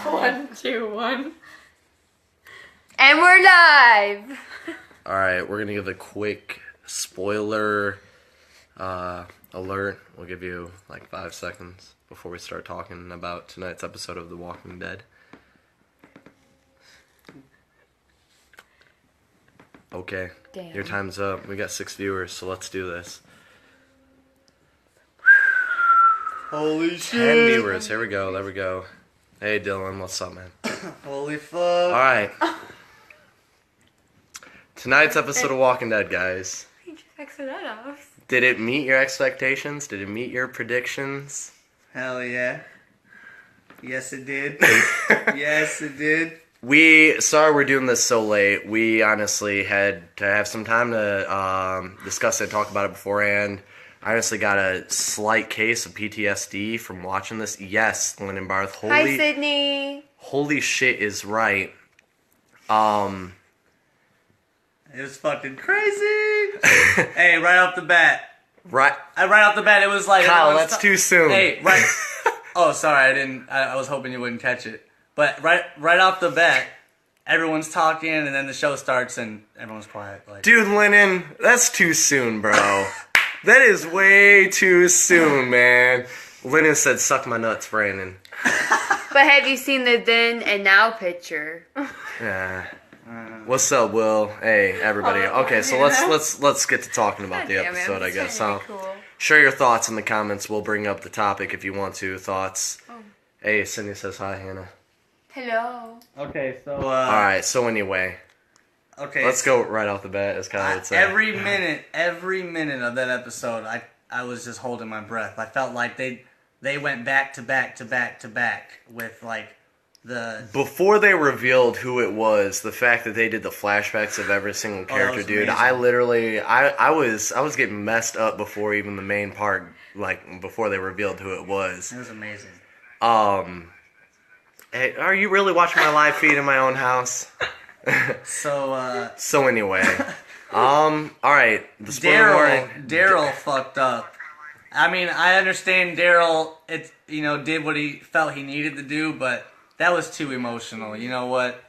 One, two, one. And we're live! Alright, we're gonna give a quick spoiler alert. We'll give you like 5 seconds before we start talking about tonight's episode of The Walking Dead. Okay, Damn. your time's up. We got 6 viewers, so let's do this. Holy 10 shit. viewers, here we go, there we go. Hey Dylan, what's up, man? Holy fuck. Alright. Tonight's episode of Walking Dead, guys. You just X'd that off. Did it meet your expectations? Did it meet your predictions? Hell yeah. Yes, it did. Yes, it did. Sorry we're doing this so late. We honestly had to have some time to discuss it and talk about it beforehand. I honestly got a slight case of PTSD from watching this. Yes, Lyndon Barth. Hi, Sydney. Holy shit is right. It was fucking crazy. Hey, right off the bat. Right. Right off the bat, it was like... Kyle, that's too soon. Hey, right... Oh, sorry, I was hoping you wouldn't catch it. But right off the bat, everyone's talking, and then the show starts, and everyone's quiet. Like, Dude, Lennon, that's too soon, bro. That is way too soon, man. Lennon said, suck my nuts, Brandon. But have you seen the then and now picture? Yeah. What's up, Will? Hey, everybody. Okay, so let's get to talking about the episode, I guess. So, share your thoughts in the comments. We'll bring up the topic if you want to. Thoughts. Oh. Hey, Cindy says hi, Hannah. Hello. okay, so... Alright, so anyway. Okay. Let's go right off the bat, as Kyle would say. Every minute of that episode, I was just holding my breath. I felt like they went back to back to back to back with, like, the... Before they revealed who it was, the fact that they did the flashbacks of every single character, was dude, amazing. I literally, I was getting messed up before even the main part, like, before they revealed who it was. It was amazing. Hey, are you really watching my live feed in my own house? So, So anyway, alright, the spoiler warning. Daryl fucked up. I mean, I understand Daryl, did what he felt he needed to do, but that was too emotional. You know what?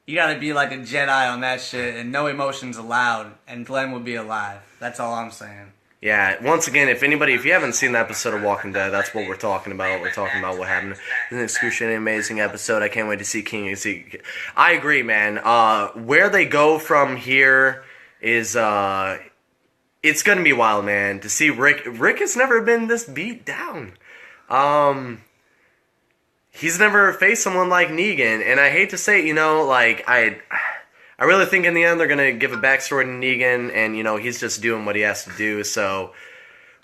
You gotta be like a Jedi on that shit, and no emotions allowed, and Glenn would be alive. That's all I'm saying. Yeah, once again, if you haven't seen the episode of Walking Dead, that's what we're talking about. We're talking about what happened. It's an excruciating, amazing episode. I can't wait to see King and see. I agree, man. Where they go from here is, it's gonna be wild, man. To see Rick has never been this beat down. He's never faced someone like Negan, and I hate to say, I really think in the end they're gonna give a backstory to Negan, and he's just doing what he has to do. So,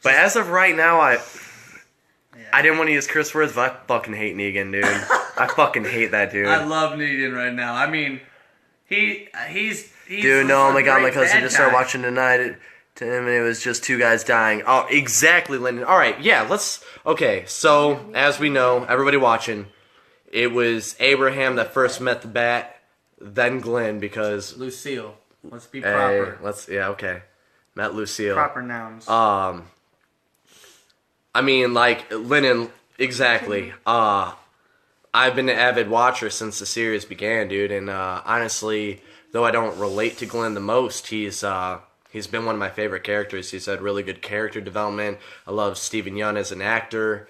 but as of right now, I didn't want to use curse words, but I fucking hate Negan, dude. I fucking hate that dude. I love Negan right now. I mean, he's dude. No, oh my god, my great cousin bad just started guy. watching tonight. To him, and it was just 2 guys dying. Oh, exactly, Lyndon. All right, yeah. Okay, so as we know, everybody watching, it was Abraham that first met the Bat. Then Glenn, because Lucille. Let's be proper. Okay. Met Lucille. Proper nouns. I mean, like, Lennon, exactly. I've been an avid watcher since the series began, dude, and honestly, though I don't relate to Glenn the most, he's been one of my favorite characters. He's had really good character development. I love Stephen Yeun as an actor.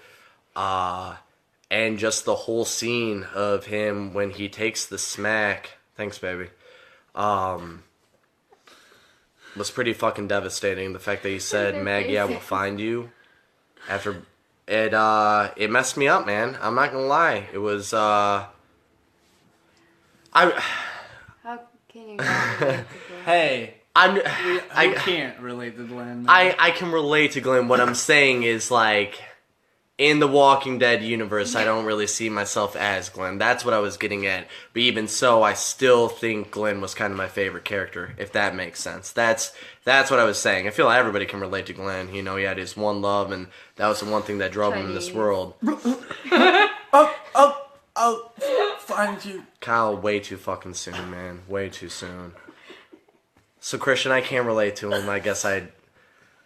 And just the whole scene of him when he takes the smack, thanks baby, was pretty fucking devastating. The fact that he said, Maggie, I will find you, after it messed me up, man. I'm not gonna lie. It was How can you not relate to Glenn? Hey, I can't relate to Glenn. I can relate to Glenn. What I'm saying is, like, in the Walking Dead universe, I don't really see myself as Glenn. That's what I was getting at. But even so, I still think Glenn was kind of my favorite character, if that makes sense. That's what I was saying. I feel like everybody can relate to Glenn. He had his one love, and that was the one thing that drove him in this world. I'll find you. Kyle, way too fucking soon, man. Way too soon. So, Christian, I can't relate to him. I guess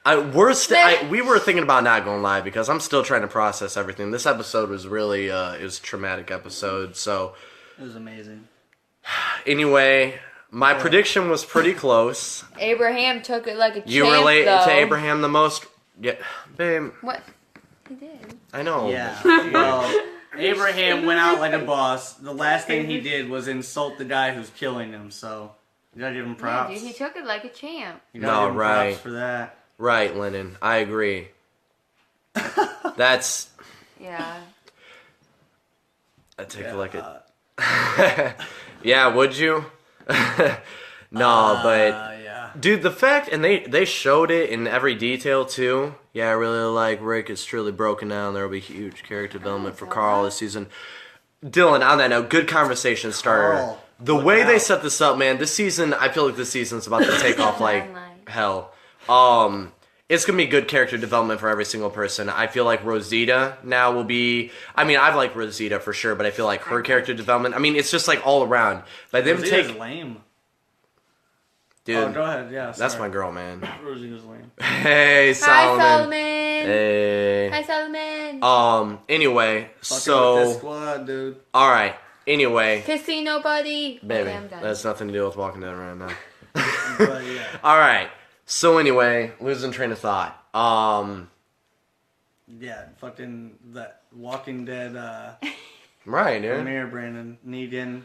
We were thinking about not going live because I'm still trying to process everything. This episode was really it was a traumatic episode. So It was amazing. anyway, my prediction was pretty close. Abraham took it like a champ, You relate though. to Abraham the most? Yeah, babe. What? He did. I know. Yeah. Well, Abraham went out like a boss. The last thing he did was insult the guy who's killing him. So you gotta give him Yeah, props. dude, he took it like a champ. You gotta No, give him right. props for that. Right, Lennon. I agree. That's. Yeah. I take it like a. Yeah, would you? No, but Yeah. dude, the fact and they showed it in every detail too. Yeah, I really like Rick is truly broken down. There will be huge character development for Carl this season. Dylan, on that note, good conversation starter. Carl, The look way they out. set this up, man, this season, I feel like this season's about to take off like Timeline. hell. It's gonna be good character development for every single person. I feel like Rosita now will be. I mean, I've liked Rosita for sure, but I feel like her character development. I mean, it's just like all around. By them Rosita's lame. dude, Oh, go ahead. Yeah, that's sorry. my girl, man. Rosita's lame. Hey, Hi, Solomon. Solomon. Hey. Hi, Solomon. Anyway, Fucking with this so squad, dude. all right. Anyway, Casino buddy. baby, Okay, I'm done. that's nothing to do with Walking Dead right now. But yeah. All right. So anyway, losing train of thought. Yeah, fucking that Walking Dead Right, dude. premiere, Brandon. Negan,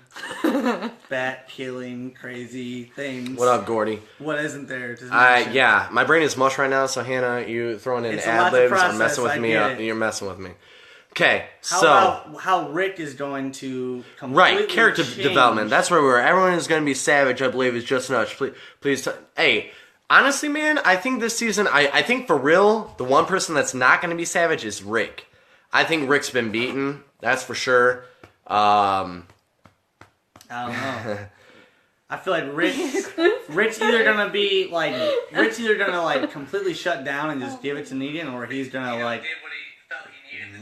bat killing, crazy things. What up, Gordy? What isn't there? to mention? Yeah, my brain is mush right now. So Hannah, you throwing in It's a lot ad to libs or process, messing with I me? get Up? it. You're messing with me. Okay, How so about how Rick is going to completely right character change. development. That's where we were. Everyone is going to be savage. I believe is just nuts. Please. Hey, honestly, man, I think this season, I think for real, the one person that's not going to be savage is Rick. I think Rick's been beaten. That's for sure. I don't know. I feel like Rick's either gonna be like completely shut down and just give it to Negan, or he's gonna like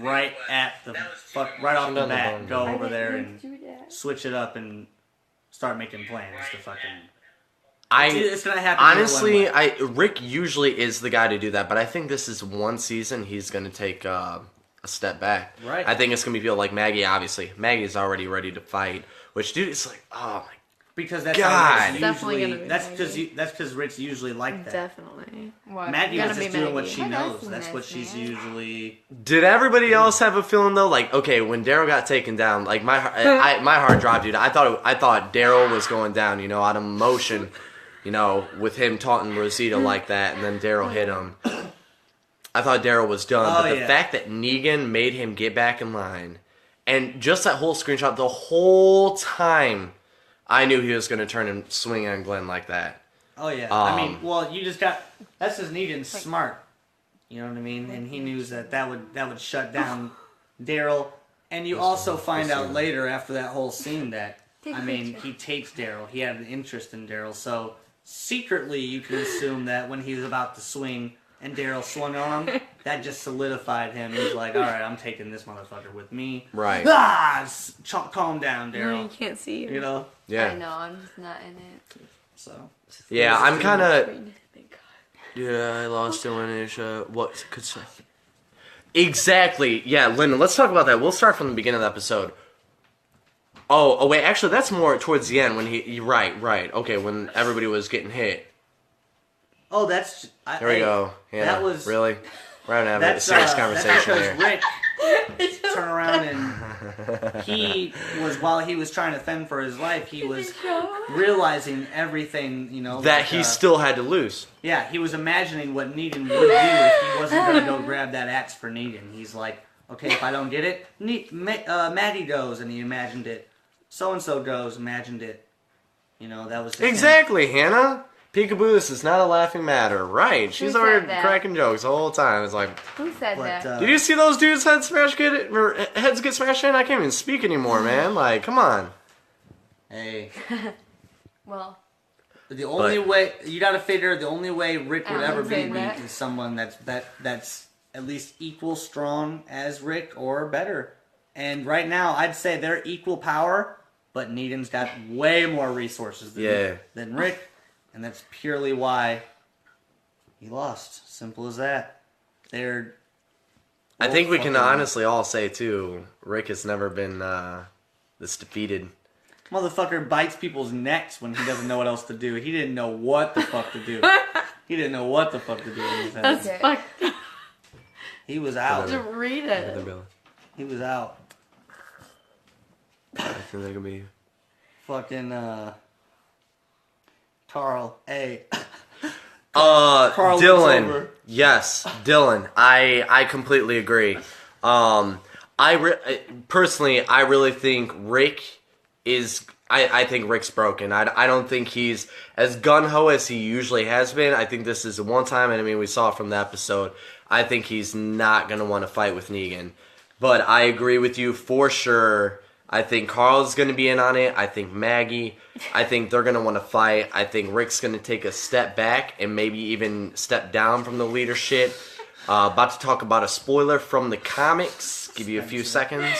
right off the bat go over there and switch it up and start making plans to fucking. It's gonna happen. Honestly, Rick usually is the guy to do that, but I think this is one season he's going to take a step back. Right. I think it's going to be people like Maggie, obviously. Maggie's already ready to fight, which, dude, it's like, oh my because that's God. how Rick's Definitely usually. gonna be That's because Maggie. that's because Rick's usually like that. Definitely. What? Maggie Gonna was be just doing what Maggie. she What knows. else in That's this, what she's man? usually. Did everybody else have a feeling though? Like, okay, when Daryl got taken down, like my heart dropped, dude. I thought Daryl was going down, out of emotion, with him taunting Rosita like that, and then Daryl hit him. I thought Daryl was done, Oh, but the yeah. fact that Negan made him get back in line, and just that whole screenshot, the whole time, I knew he was going to turn and swing on Glenn like that. Oh yeah. I mean, well, you just got. That's just Negan's smart. You know what I mean? And he knew that would shut down Daryl. And you also find out later after that whole scene that he takes Daryl. He had an interest in Daryl. So secretly, you can assume that when he was about to swing and Daryl swung on him, that just solidified him. He was like, "All right, I'm taking this motherfucker with me." Right. Calm down, You Daryl. can't see You know. I Yeah. know, I'm just not in it. So. Yeah, I'm kind of... Thank God. Yeah, I lost Dylan. What could say? Exactly. Yeah, Lyndon, let's talk about that. We'll start from the beginning of the episode. Oh, wait, actually, that's more towards the end when right. Okay, when everybody was getting hit. Oh, that's. There we go. Yeah, that was- really. We're having a serious conversation that's here. because Rick turned around and while he was trying to fend for his life, he was realizing everything, That he still had to lose. Yeah, he was imagining what Negan would do if he wasn't going to go grab that axe for Negan. He's like, okay, if I don't get it, Maddie goes, and he imagined it. So-and-so goes, imagined it. That was just him. Exactly, Hannah. Peekaboo, this is not a laughing matter. Right. She's said already that? cracking jokes the whole time. It's like, Who said But, that? did you see those dudes' heads get smashed in? I can't even speak anymore, man. Like, come on. Hey. Well, The only way you got to figure the only way Rick would I ever would be say beat that. is someone that's at least equal strong as Rick or better. And right now, I'd say they're equal power, but Negan's got way more resources than Rick, and that's purely why he lost. Simple as that. They're. I think we can fucking- honestly all say too, Rick has never been this defeated. Motherfucker bites people's necks when he doesn't know what else to do. He didn't know what the fuck to do. He didn't know what the fuck to do in his head. That's Okay. fucked up. He was out. To read it. He was out. I think they're gonna be. Fucking Carl. Hey. Carl looks Dylan. over. Yes, Dylan. I completely agree. Personally, I really think Rick is. I think Rick's broken. I don't think he's as gun ho as he usually has been. I think this is the one time, and I mean we saw it from the episode. I think he's not gonna want to fight with Negan. But I agree with you for sure. I think Carl's going to be in on it. I think Maggie. I think they're going to want to fight. I think Rick's going to take a step back and maybe even step down from the leadership. About to talk about a spoiler from the comics. Give you a few seconds.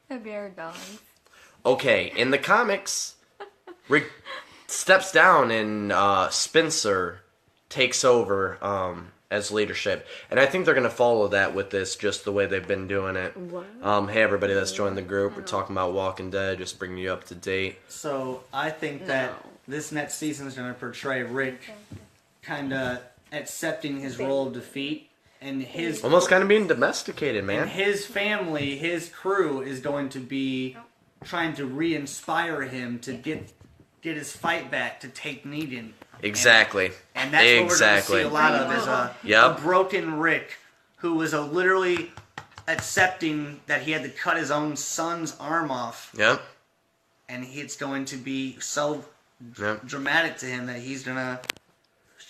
The bear dogs. Okay, in the comics, Rick steps down and Spencer takes over as leadership. And I think they're going to follow that with this, just the way they've been doing it. What? Hey, everybody that's joined the group. We're talking about Walking Dead, just bringing you up to date. So I think that No. this next season is going to portray Rick kind of accepting his role of defeat, and his Almost kind of being domesticated, and man. his family, his crew is going to be trying to re-inspire him to get his fight back to take Negan. Exactly. And that's what we're going to Exactly. see a lot of is a Yep. broken Rick who was literally accepting that he had to cut his own son's arm off, Yep. and it's going to be so Yep. dramatic to him that he's gonna.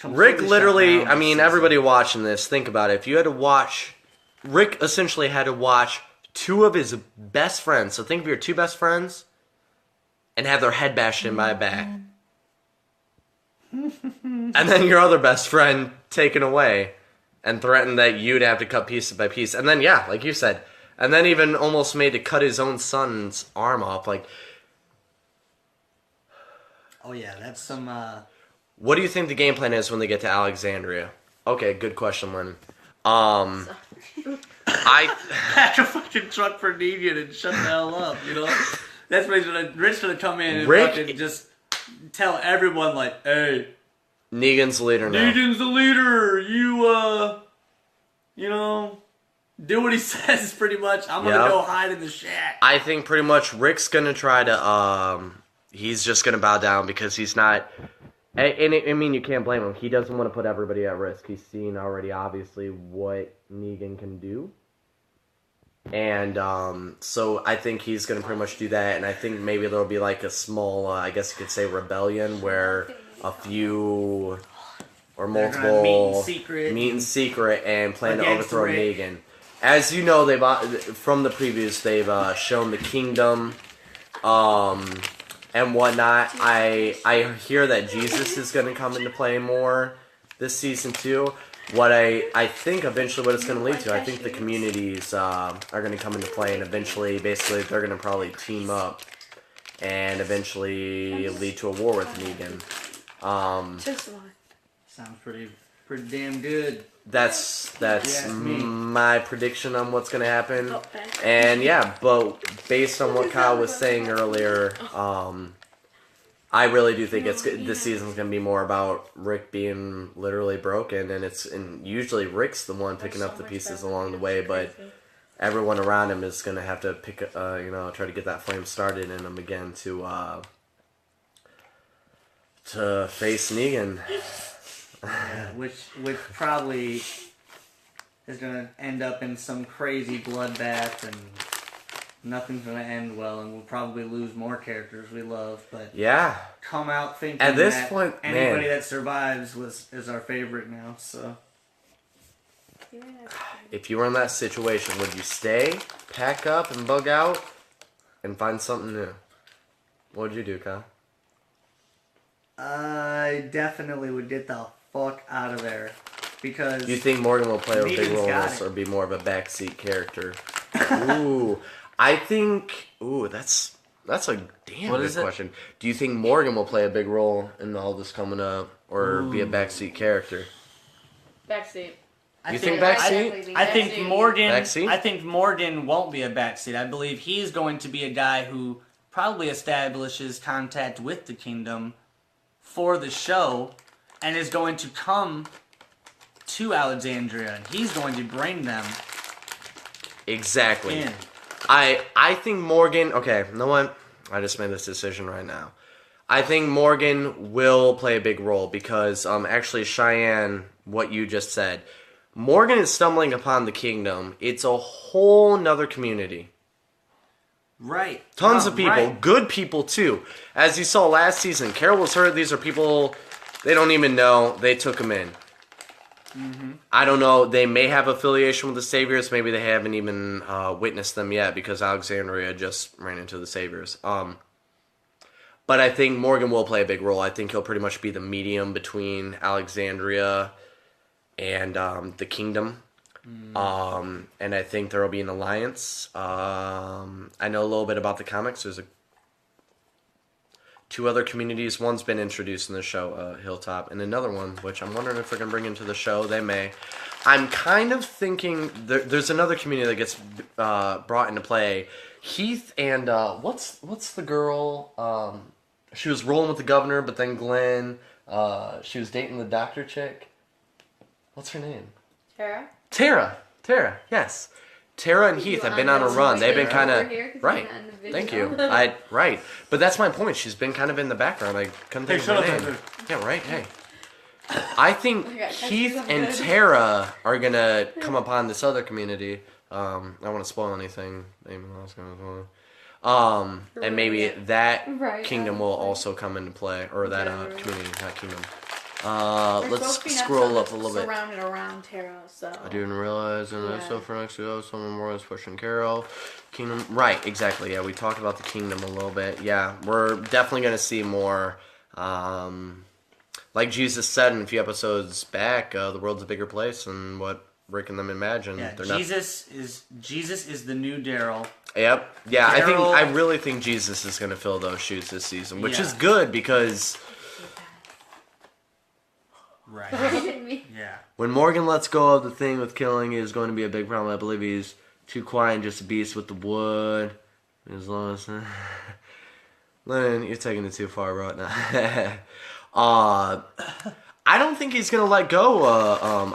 Rick completely literally, shut down I mean, this everybody watching this, think about it. If you had to watch, Rick essentially had to watch two of his best friends. So think of your two best friends and have their head bashed in by a bat. And then your other best friend taken away and threatened that you'd have to cut piece by piece. And then, yeah, like you said, and then even almost made to cut his own son's arm off. Like, Oh yeah, that's some. what do you think the game plan is when they get to Alexandria? Okay, good question, Lennon. I Pack a fucking truck for Negan and shut the hell up, you know? That's what he's gonna. Rick's gonna come in and Rick- fucking just tell everyone like, "Hey, Negan's the leader now. Negan's the leader. You know, do what he says. Pretty much. I'm gonna Yep. go hide in the shack." I think pretty much Rick's gonna try to he's just gonna bow down because he's not. And I mean, you can't blame him. He doesn't want to put everybody at risk. He's seen already, obviously, what Negan can do. And so I think he's going to pretty much do that. And I think maybe there'll be like a small, I guess you could say, rebellion where a few or They're gonna multiple meet in secret and plan to against overthrow Rick. Negan. As you know, from the previews, they've shown the kingdom. And whatnot. I hear that Jesus is going to come into play more this season too. What I think eventually what it's going to lead to, I think the communities are going to come into play, and eventually, basically, they're going to probably team up and eventually lead to a war with Negan. Just one. Sounds pretty damn good. That's Yes, me. my prediction on what's going to happen. Oh, back. And yeah, but based on what Kyle was saying earlier, I really do think this season's gonna be more about Rick being literally broken, and usually Rick's the one picking up the pieces along the way, but everyone around him is gonna have to try to get that flame started in him again to face Negan. Yeah, which probably is gonna end up in some crazy bloodbath, and nothing's gonna end well, and we'll probably lose more characters we love. But Yeah. come out thinking At this that point, anybody man. that survives is our favorite now. So If you were in that situation, would you stay, pack up, and bug out, and find something new? What would you do, Kyle? I definitely would get the fuck out of there, because Do you think Morgan will play a big Negan's role in got this, it. or be more of a backseat character? Ooh, I think. Ooh, that's a damn What good is it? question. Do you think Morgan will play a big role in all this coming up, or be a backseat character? Backseat. You think backseat? I think Backseat. Morgan. Backseat? I think Morgan won't be a backseat. I believe he's going to be a guy who probably establishes contact with the kingdom for the show, and is going to come to Alexandria, and he's going to bring them Exactly. in. I think Morgan. Okay, you know what? I just made this decision right now. I think Morgan will play a big role because actually Cheyenne, what you just said, Morgan is stumbling upon the kingdom. It's a whole nother community. Right. Tons Oh, of people, right. good people too. As you saw last season, Carol was hurt. These are people they don't even know. They took him in. Mm-hmm. I don't know. They may have affiliation with the Saviors. Maybe they haven't even witnessed them yet because Alexandria just ran into the Saviors. But I think Morgan will play a big role. I think he'll pretty much be the medium between Alexandria and the kingdom. And I think there will be an alliance. I know a little bit about the comics. There's two other communities. One's been introduced in the show, Hilltop, and another one, which I'm wondering if they're going to bring into the show. They may. I'm kind of thinking there's another community that gets brought into play. Heath and what's the girl? She was rolling with the governor, but then Glenn. She was dating the doctor chick. What's her name? Tara? Tara, yes. Tara and Heath have been on a run. They've been kind of right. Thank you. Right, but that's my point. She's been kind of in the background. I couldn't think of her name. Yeah, right. Hey, I think Heath and Tara are gonna come upon this other community. I don't want to spoil anything. And maybe that kingdom will also come into play, or that community, not kingdom. Let's scroll up a little bit. Surrounded around Tara, so. I didn't realize, and Yeah. so for next to go, someone more is pushing Carol. Kingdom, right? Exactly. Yeah, we talked about the kingdom a little bit. Yeah, we're definitely gonna see more. Like Jesus said in a few episodes back, the world's a bigger place than what Rick and them imagine. Yeah, They're Jesus is the new Daryl. Yep. Yeah, Daryl- I really think Jesus is gonna fill those shoes this season, which Yeah. is good because Right. Yeah. when Morgan lets go of the thing with killing is going to be a big problem. I believe he's too quiet and just a beast with the wood. As long as Lennon, you're taking it too far right now. I don't think he's gonna let go.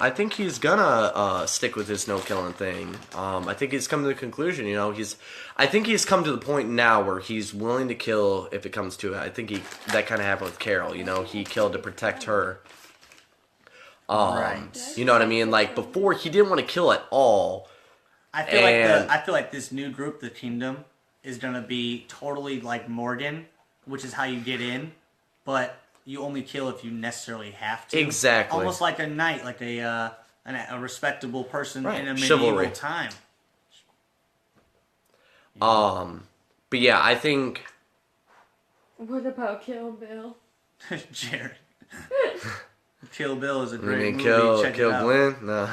I think he's gonna stick with his no killing thing. I think he's come to the conclusion. You know, I think he's come to the point now where he's willing to kill if it comes to it. I think that kind of happened with Carol. You know, he killed to protect her. Right. You know what I mean? Like before, he didn't want to kill at all. I feel And- like this new group, the Kingdom, is gonna be totally like Morgan, which is how you get in, but you only kill if you necessarily have to. Exactly. Almost like a knight, like a respectable person in a medieval Chivalry. time. But yeah, I think What about Kill Bill? Jared. Kill Bill is a you great mean movie. kill Check it out. Glenn? No.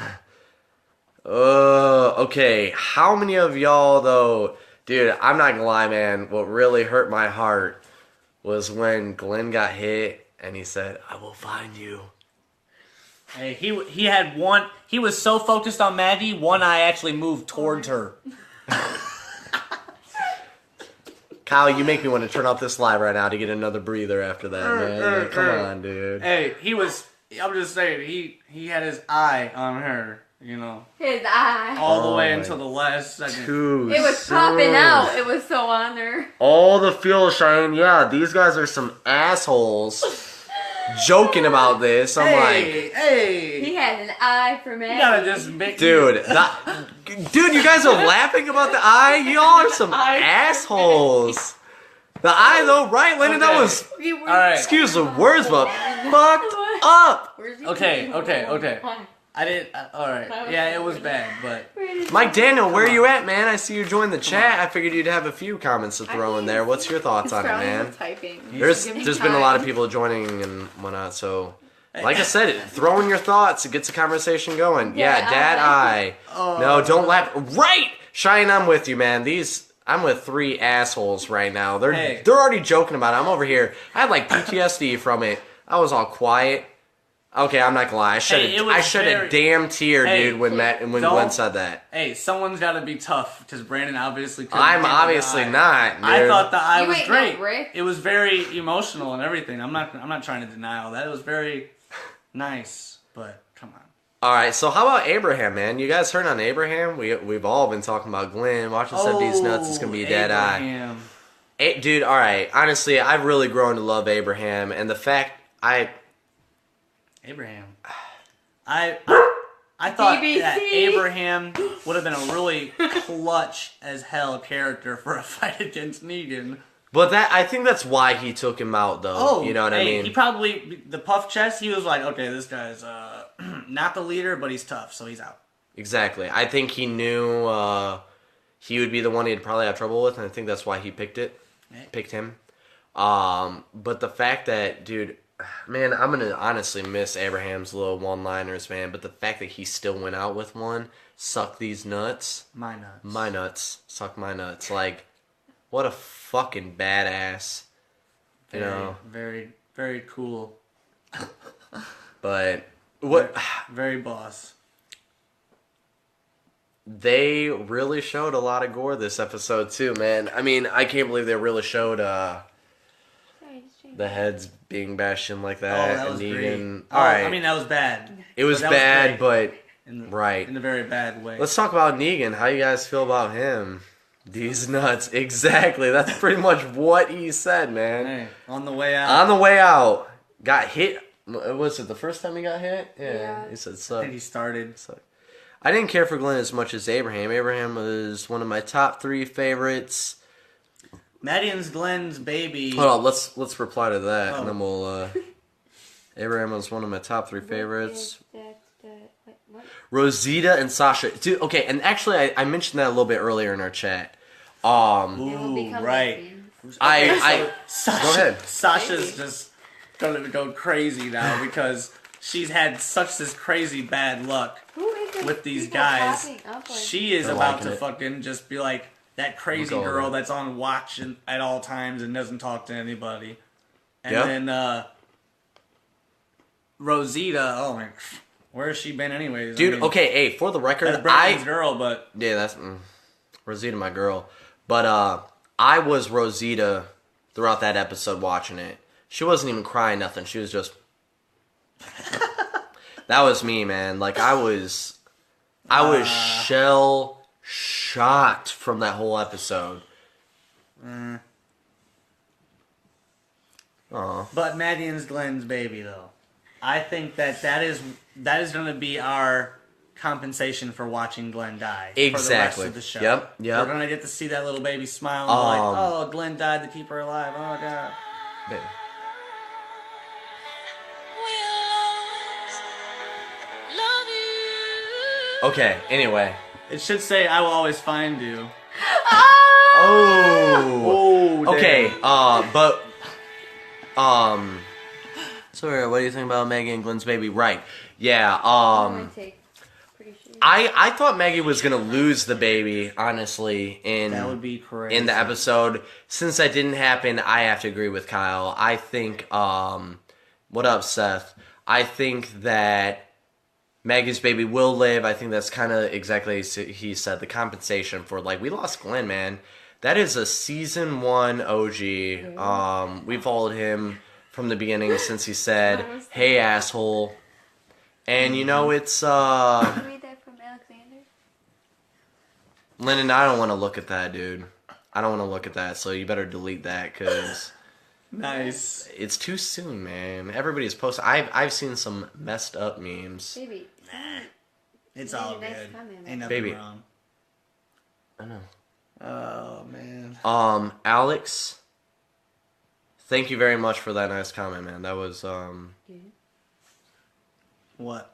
Okay. How many of y'all though, dude? I'm not gonna lie, man. What really hurt my heart was when Glenn got hit and he said, "I will find you." Hey, he had one. He was so focused on Maggie, one eye actually moved towards her. Kyle, you make me want to turn off this live right now to get another breather after that, man. Like, come on, dude. Hey, he was. I'm just saying, he had his eye on her. You know, His eye. all the way Oh, until the last second. Too It was soon. popping out. It was so on her. All the feel shine. Yeah, these guys are some assholes joking about this. I'm like, Hey, He had an eye for me. you gotta just make dude, dude, you guys are laughing about the eye? Y'all are some assholes. The eye, though, right, Lennon? That Okay. was, All right. excuse the words, but fucked up. Okay. I didn't. All right. Yeah, it was bad, but Mike Daniel, where are you at, man? I see you joined the chat. I figured you'd have a few comments to throw in there. What's your thoughts on it, man? Typing. There's Give me been a lot of time. people joining and whatnot, so like I said, throw in your thoughts. It gets the conversation going. Yeah, Yeah, dad, I I. No, don't laugh. Right, Cheyenne, I'm with you, man. I'm with three assholes right now. They're already joking about it. I'm over here. I had like PTSD from it. I was all quiet. Okay, I'm not gonna lie. Hey, it was I shed a very- damn tear, Hey, dude, when Glenn don't- said that. Hey, someone's got to be tough because Brandon obviously couldn't. I'm get the obviously eye. not, dude. I thought the eye You was ain't no great. Rick. It was very emotional and everything. I'm not trying to deny all that. It was very nice, but come on. All right, so how about Abraham, man? You guys heard on Abraham? We've all been talking about Glenn. Watching Step D's nuts, it's gonna be a dead eye. Abraham. Dude, all right. Honestly, I've really grown to love Abraham, and the fact Abraham. I thought BBC. that Abraham would have been a really clutch as hell character for a fight against Negan. but I think that's why he took him out, though. Oh, you know what I mean? He probably the puff chest. He was like, okay, this guy's not the leader, but he's tough, so he's out. Exactly. I think he knew he would be the one he'd probably have trouble with, and I think that's why he picked him. But the fact that, dude, man, I'm gonna honestly miss Abraham's little one-liners, man. But the fact that he still went out with one, suck these nuts, My nuts. my nuts, suck my nuts. Like, what a fucking badass, you Very, know. very, very cool. But what Very boss. they really showed a lot of gore this episode too, man. I mean, I can't believe they really showed the heads being bashed in like that. Oh, that was and great. Negan. Oh, All right, I mean, that was bad. it was that was bad, great. but In the, right. In a very bad way. Let's talk about Negan. How you guys feel about him? These nuts. Exactly. That's pretty much what he said, man. Hey, on the way out. On the way out, got hit. Was it the first time he got hit? Yeah. He said I suck. think he started. Suck. I didn't care for Glenn as much as Abraham. Abraham was one of my top 3 favorites. Madian's Glenn's baby. Hold on, let's reply to that, Oh. and then we'll. Abraham was one of my top 3 favorites. Rosita and Sasha. Dude, okay, and actually, I mentioned that a little bit earlier in our chat. Ooh, right. I Sasha, Go ahead. Sasha's just gonna go crazy now because she's had such this crazy bad luck. with these guys. She is They're about liking to it. fucking just be like that crazy Look over girl it. that's on watch at all times and doesn't talk to anybody. And Yep. then Rosita, oh my, where has she been anyways? dude, I mean, okay, hey, for the record, that's Brandon's girl, but yeah, that's Rosita, my girl. But I was Rosita throughout that episode watching it. She wasn't even crying nothing. She was just. That was me, man. Like I was shell shocked from that whole episode. Aw. But Madian's Glenn's baby though. I think that is going to be our compensation for watching Glenn die for the rest Exactly. of the show. Yep. We're going to get to see that little baby smile and be like, oh, Glenn died to keep her alive. Oh god. Okay. Anyway. It should say I will always find you. Oh. Oh, Okay. damn. But. Sorry. What do you think about Maggie and Glenn's baby? Right. Yeah. I thought Maggie was gonna lose the baby, honestly, That would be crazy. in the episode. Since that didn't happen, I have to agree with Kyle. I think what up, Seth? I think that Maggie's baby will live. I think that's kind of exactly as he said, the compensation for, like, we lost Glenn, man. That is a season 1 OG. We followed him from the beginning since he said, "Hey, asshole." And you know, it's Can you read that from Alexander? Lennon, I don't want to look at that, dude. I don't want to look at that, so you better delete that, because Nice. it's too soon, man. Everybody's posting. I've seen some messed up memes. Baby. It's Maybe all next good. time, man. Ain't nothing Baby. wrong. I know. Oh man. Alex, thank you very much for that nice comment, man. That was, What?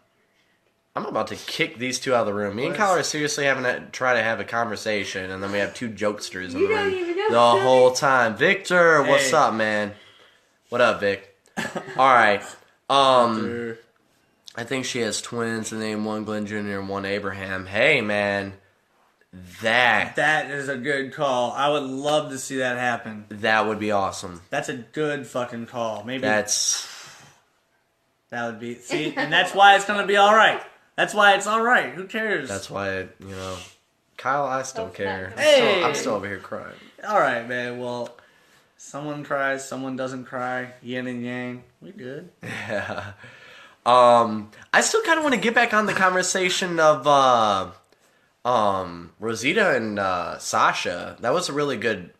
I'm about to kick these two out of the room. Me and What? Kyle are seriously having to try to have a conversation, and then we have two jokesters in You the don't room even know the Vic. whole time. Victor, what's Hey. up, man? What up, Vic? All right. I think she has twins, and named one Glenn Jr. and one Abraham. Hey, man, that That is a good call. I would love to see that happen. would be awesome. That's a good fucking call. Maybe That's That would be and that's why it's gonna be all right. That's why it's all right. Who cares? That's why, Kyle, I still That's care. not Hey! I'm still over here crying. all right, man. Well, someone cries, someone doesn't cry. Yin and yang. We good. Yeah. I still kind of want to get back on the conversation of Rosita and Sasha. That was a really good.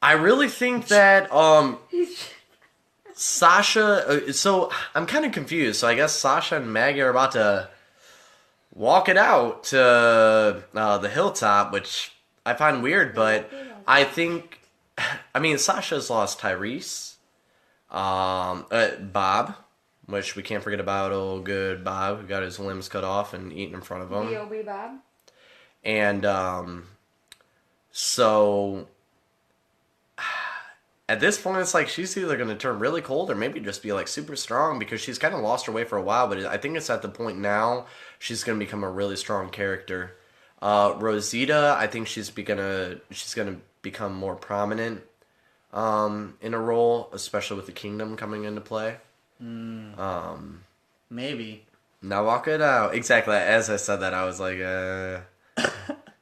I really think that Sasha. So I'm kind of confused. So I guess Sasha and Maggie are about to walk it out to the hilltop, which I find weird, but I think. I mean, Sasha's lost Tyrese. Bob, which we can't forget about old good Bob, who got his limbs cut off and eaten in front of him. B.O.B. Bob. And, so, at this point, it's like she's either going to turn really cold or maybe just be, like, super strong because she's kind of lost her way for a while, but I think it's at the point now she's going to become a really strong character. Rosita, I think she's going to become more prominent in a role, especially with the Kingdom coming into play. Maybe. Now walk it out. Exactly. As I said that, I was like,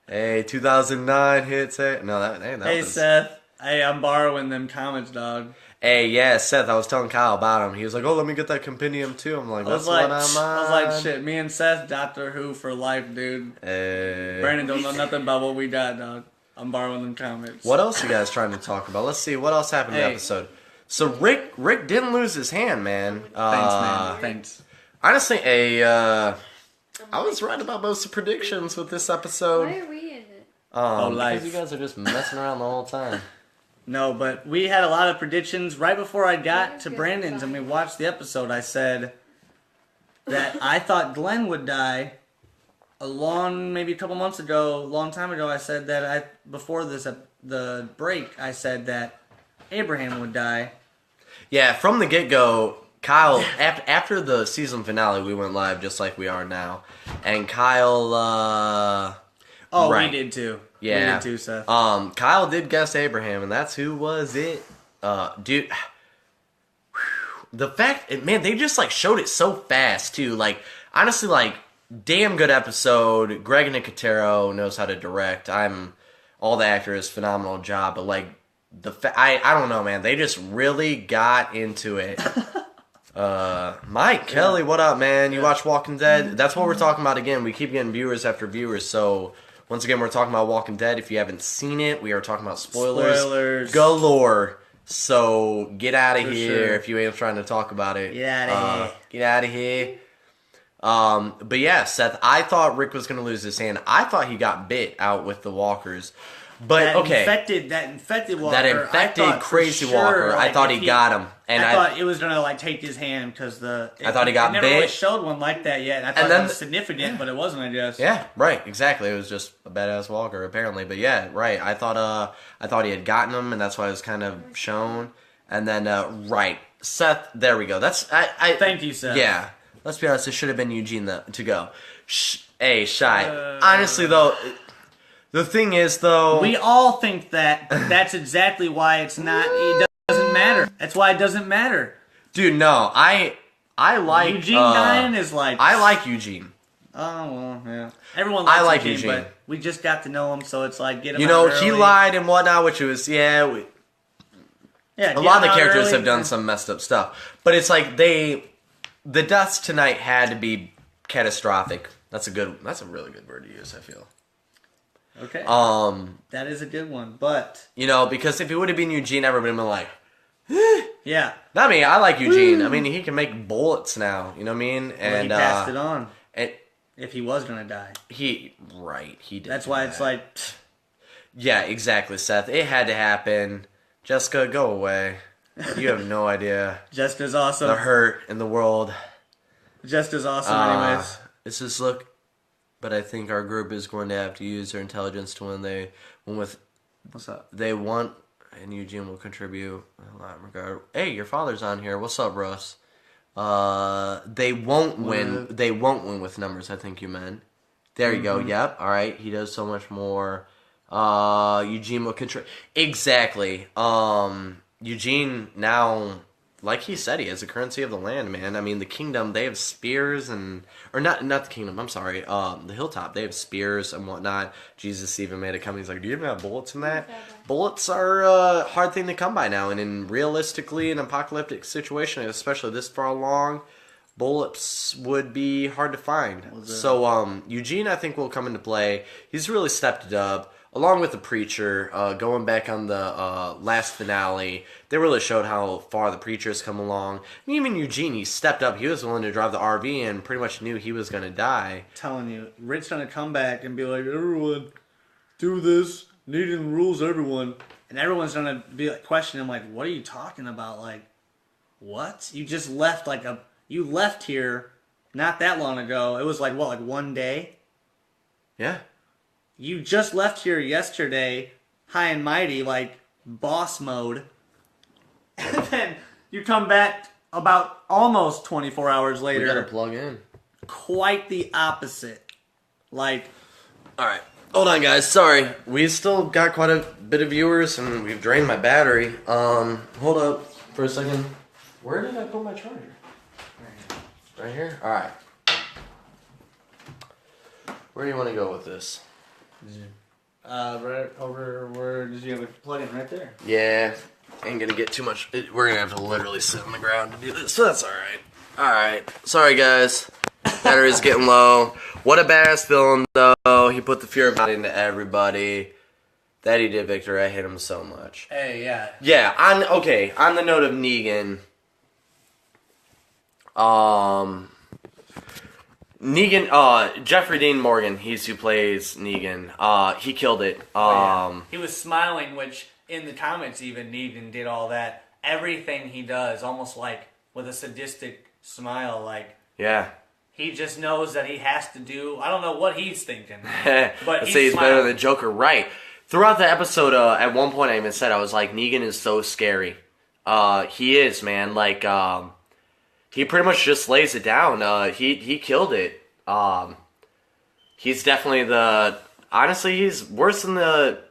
hey, 2009 hits. Hey, no, that Hey, was... Seth. Hey, I'm borrowing them comments, dog. Hey, yeah, Seth. I was telling Kyle about him. He was like, "Oh, let me get that compendium too." I'm like, I "That's was like, what I'm on." I was like, shit. Me and Seth, Doctor Who for life, dude. Hey. Brandon don't know nothing about what we got, dog. I'm borrowing them comments. What else you guys trying to talk about? Let's see. What else happened in the Hey. episode? So Rick didn't lose his hand, man. Thanks, man. Thanks. Honestly, I was right about most of the predictions with this episode. Why are we in it? life. Because you guys are just messing around the whole time. No, but we had a lot of predictions. Right before I got That's to good. Brandon's and we watched the episode, I said that I thought Glenn would die maybe a couple months ago, long time ago. I said that before the break, I said that Abraham would die. Yeah, from the get-go, Kyle, after the season finale, we went live just like we are now. And Kyle, Oh, right. we did too. Yeah. We did too, Seth. Kyle did guess Abraham, and that's who was it. Dude, the fact, man, they just, like, showed it so fast, too. Like, honestly, like, damn good episode. Greg Nicotero knows how to direct. All the actors, phenomenal job, but, like, I don't know, man. They just really got into it. Mike Kelly, what up, man? You watch Walking Dead? That's what we're talking about again. We keep getting viewers after viewers, so once again, we're talking about Walking Dead. If you haven't seen it, we are talking about spoilers galore. So get out of For here sure. if you ain't trying to talk about it. Get outta here. Get out of here. But yeah, Seth, I thought Rick was going to lose his hand. I thought he got bit out with the walkers. But That okay. infected Walker. That I infected thought for crazy sure, Walker. I like, thought if he got him. And I thought it was gonna like take his hand because I thought he got It never really bit. showed one like that yet. I thought And that then was significant, but it wasn't. I guess. Yeah, right, exactly. It was just a badass Walker, apparently. But yeah, right. I thought he had gotten him, and that's why it was kind of shown. And then, right, Seth. There we go. Thank you, Seth. Yeah, let's be honest. It should have been Eugene to go. Hey, Shy. Honestly, though, the thing is, though, We all think that, but that's exactly why it's not. It doesn't matter. That's why it doesn't matter. dude, no, I like Eugene dying is like. I like Eugene. Oh well, yeah. Everyone likes I like Eugene, Eugene. but we just got to know him, so it's like get him. You out know, early. he lied and whatnot, which was Yeah, a get lot of him the out characters early. have done some messed up stuff, but it's like the deaths tonight had to be catastrophic. That's a really good word to use, I feel. Okay, that is a good one, but You know, because if it would have been Eugene, everybody would have been like, yeah, not me, I like Eugene. I mean, he can make bullets now, you know what I mean? well, And he passed it on and if he was gonna die. he did. That's do why that. it's like. pfft, Yeah, exactly, Seth. It had to happen. Jessica, go away. You have no idea just as awesome. the hurt in the world. Just as awesome, anyways. It's just look, but I think our group is going to have to use their intelligence to win with What's up? they want, and Eugene will contribute in that regard. Hey, your father's on here. What's up, Russ? They won't win. They won't win with numbers. I think you meant. There you go. Yep. All right. He does so much more. Eugene will contribute. Exactly. Eugene now like he said, he has the currency of the land, man. I mean, the kingdom, they have spears or not the kingdom, I'm sorry, the hilltop, they have spears and whatnot. Jesus even made a comment, he's like, do you even have bullets in that? Bullets are a hard thing to come by now, and in realistically, an apocalyptic situation, especially this far along, bullets would be hard to find. So, Eugene, I think, will come into play. He's really stepped it up. Along with the Preacher, going back on the last finale, they really showed how far the Preacher's come along. And even Eugene, he stepped up. He was willing to drive the RV and pretty much knew he was going to die. Telling you, Rick's gonna come back and be like, everyone, do this. Negan rules everyone. And everyone's gonna be like, questioning him, like, what are you talking about? Like, what? You just left you left here not that long ago. It was like, what, like one day? Yeah. You just left here yesterday, high and mighty, like boss mode. And then you come back about almost 24 hours We later. got to plug in. Quite the opposite. Like, All right. Hold on, guys. Sorry. We still got quite a bit of viewers, and we've drained my battery. Hold up for a second. Where did I put my charger? Right here? All right. Where do you want to go with this? right over where did you have a plug in right there? Yeah. Ain't gonna get too much. We're gonna have to literally sit on the ground to do this, so that's alright. Alright. Sorry, guys. Battery's getting low. What a badass villain, though. He put the fear of God into everybody. That he did, Victor. I hate him so much. Hey, yeah. Yeah, on the note of Negan. Jeffrey Dean Morgan, he's who plays Negan. He killed it. He was smiling, which in the comics even Negan did all that. Everything he does, almost like with a sadistic smile, like Yeah. he just knows that he has to do. I don't know what he's thinking, But but I'd say he's better smiling. than Joker, right? Throughout the episode, at one point I even said, I was like, Negan is so scary. He is, man. Like, he pretty much just lays it down. He killed it. He's definitely honestly, he's worse than the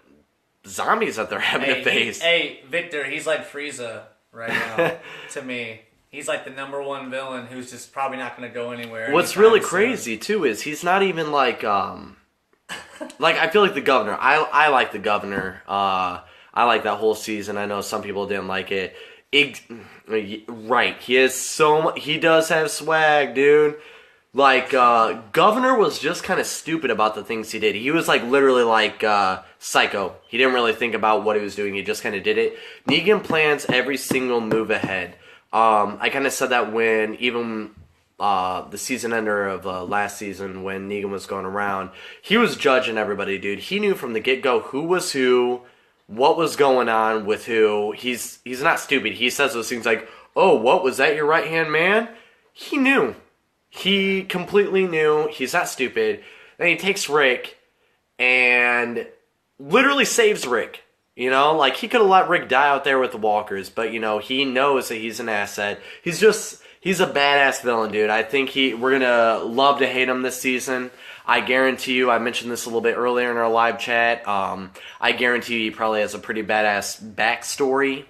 zombies that they're having to face. Hey, Victor, he's like Frieza right now to me. He's like the number one villain who's just probably not going to go anywhere. What's anytime really soon. crazy too is he's not even like like I feel like the governor. I like the governor. I like that whole season. I know some people didn't like it. Right, he is he does have swag, dude. Like Governor was just kind of stupid about the things he did. He was like literally like Psycho. He didn't really think about what he was doing. He just kind of did it. Negan plans every single move ahead. I kind of said that when even the season ender of last season, when Negan was going around, he was judging everybody, dude. He knew from the get-go who was who, what was going on with who. He's not stupid. He says those things like, oh, what, was that your right-hand man? He knew. He completely knew. He's not stupid. Then he takes Rick and literally saves Rick. You know, like, he could have let Rick die out there with the walkers, but, you know, he knows that he's an asset. He's a badass villain, dude. I think we're gonna love to hate him this season. I guarantee you, I mentioned this a little bit earlier in our live chat, I guarantee you he probably has a pretty badass backstory.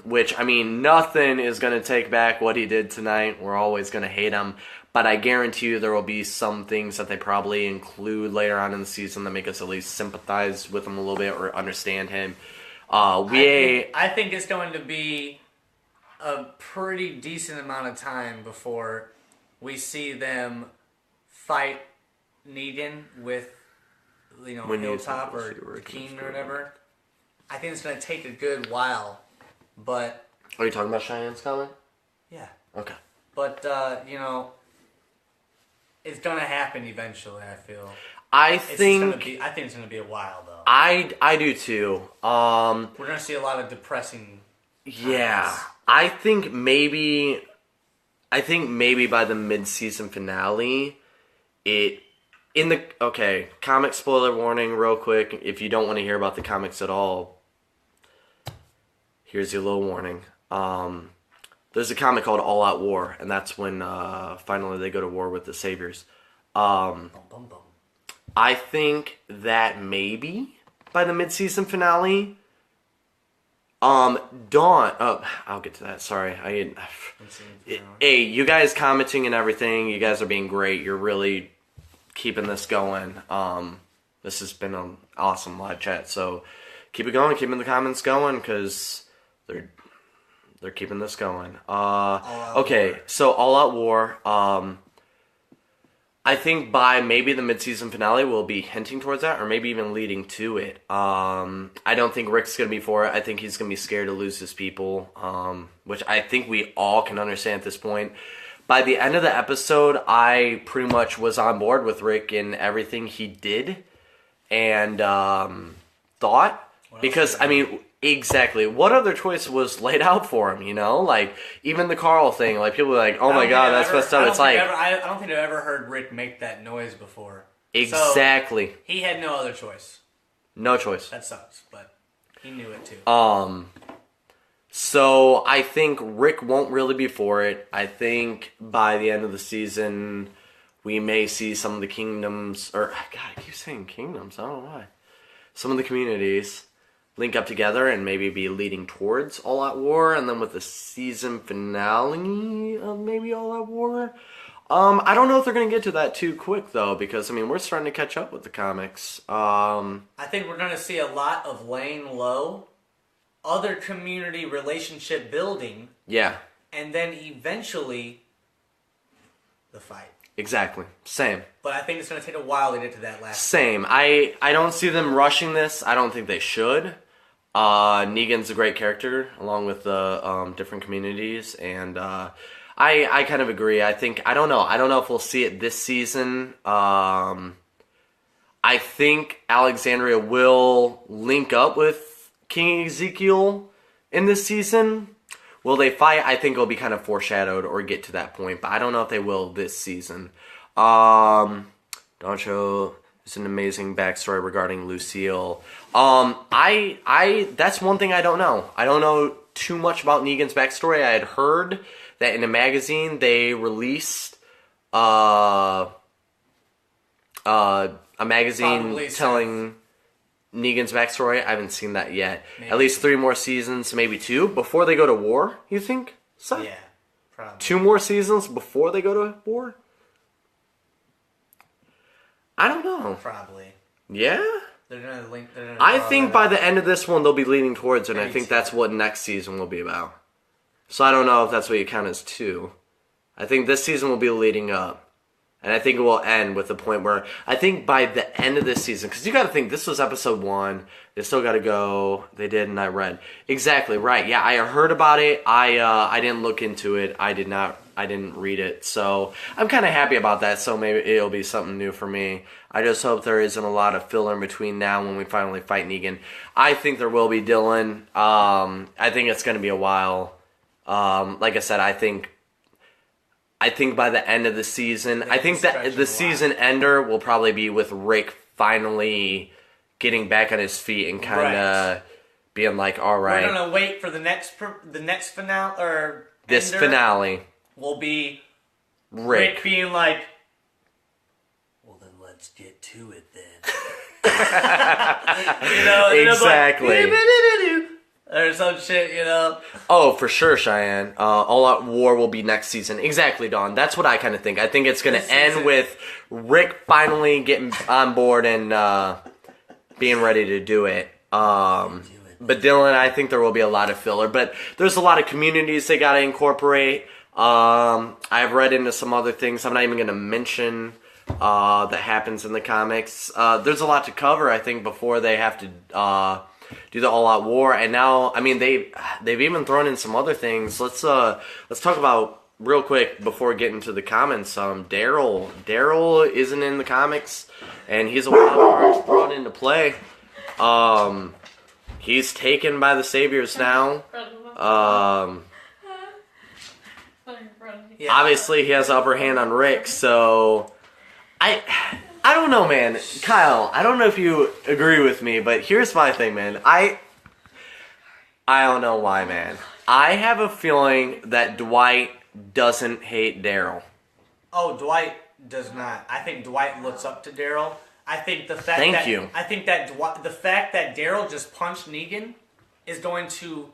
Which, I mean, nothing is gonna take back what he did tonight. We're always gonna hate him. But I guarantee you there will be some things that they probably include later on in the season that make us at least sympathize with him a little bit or understand him. I think it's going to be a pretty decent amount of time before we see them fight Negan with, you know, When he Hilltop is or able to work Keen his or whatever. I think it's going to take a good while, but Are you talking about Cheyenne's comment? yeah. Okay. But, you know, it's going to happen eventually, I feel. I think think it's going to be a while, though. I do too. We're going to see a lot of depressing Yeah. times. I think maybe by the mid-season finale, comic spoiler warning real quick. If you don't want to hear about the comics at all, here's your little warning. There's a comic called All Out War, and that's when finally they go to war with the Saviors. Bum, bum, bum. I think that maybe by the mid-season finale, Dawn. Oh, I'll get to that. Sorry, Hey, you guys commenting and everything. You guys are being great. You're really keeping this going. This has been an awesome live chat. So keep it going. Keeping the comments going because they're keeping this going. Okay, so All Out War. I think by maybe the mid-season finale we'll be hinting towards that, or maybe even leading to it. I don't think Rick's gonna be for it. I think he's gonna be scared to lose his people, which I think we all can understand at this point. By the end of the episode, I pretty much was on board with Rick in everything he did and thought. Because, I mean, exactly. What other choice was laid out for him, you know? Like, even the Carl thing, like, people are like, oh my god, that's messed up. It's like... I don't think I've ever heard Rick make that noise before. Exactly. So, he had no other choice. No choice. That sucks, but he knew it too. So I think Rick won't really be for it. I think by the end of the season, we may see some of the kingdoms, or God, I keep saying kingdoms. I don't know why. Some of the communities link up together and maybe be leading towards All Out War, and then with the season finale of maybe All Out War. I don't know if they're gonna get to that too quick though, because I mean we're starting to catch up with the comics. I think we're gonna see a lot of laying low, other community relationship building. Yeah. And then eventually, the fight. Exactly. Same. But I think it's going to take a while to get to that last. Same. I don't see them rushing this. I don't think they should. Negan's a great character, along with the different communities, and I kind of agree. I don't know if we'll see it this season. I think Alexandria will link up with King Ezekiel in this season. Will they fight? I think it'll be kind of foreshadowed or get to that point, but I don't know if they will this season. Doncho is an amazing backstory regarding Lucille. That's one thing I don't know. I don't know too much about Negan's backstory. I had heard that in a magazine they released a magazine Probably telling Negan's backstory. I haven't seen that yet. Maybe. At least 3 more seasons, maybe 2, before they go to war, you think? So, yeah, probably. 2 more seasons before they go to war? I don't know. Probably. Yeah? They're gonna link. I think by the end of this one, they'll be leaning towards it, and I think 2. that's what next season will be about. So I don't know if that's what you count as 2. I think this season will be leading up. And I think it will end with the point where, I think by the end of this season, because you got to think, this was episode 1, they still got to go, they did, and I read. Exactly, right, yeah, I heard about it, I didn't look into it, I didn't read it, so I'm kind of happy about that, so maybe it'll be something new for me. I just hope there isn't a lot of filler in between now when we finally fight Negan. I think there will be, Dylan. I think it's going to be a while. Like I said, I think by the end of the season, I think that the season ender will probably be with Rick finally getting back on his feet and kind of being like, all right. We're gonna wait for the next finale or this ender finale will be Rick being like, well then let's get to it then. Exactly. Or some shit, you know. Oh, for sure, Cheyenne. All Out War will be next season. Exactly, Dawn. That's what I kind of think. I think it's going to end with Rick finally getting on board and being ready to do it. But Dylan, I think there will be a lot of filler. But there's a lot of communities they got to incorporate. I've read into some other things I'm not even going to mention that happens in the comics. There's a lot to cover, I think, before they have to... do the All Out War, and now I mean they've even thrown in some other things. Let's talk about real quick before getting to the comments. Daryl isn't in the comics, and he's a wild card brought into play. He's taken by the Saviors now. Obviously he has the upper hand on Rick, so I don't know, man. Kyle, I don't know if you agree with me, but here's my thing, man. I don't know why, man. I have a feeling that Dwight doesn't hate Daryl. Oh, Dwight does not. I think Dwight looks up to Daryl. I think the fact Thank you. I think that the fact that Daryl just punched Negan is going to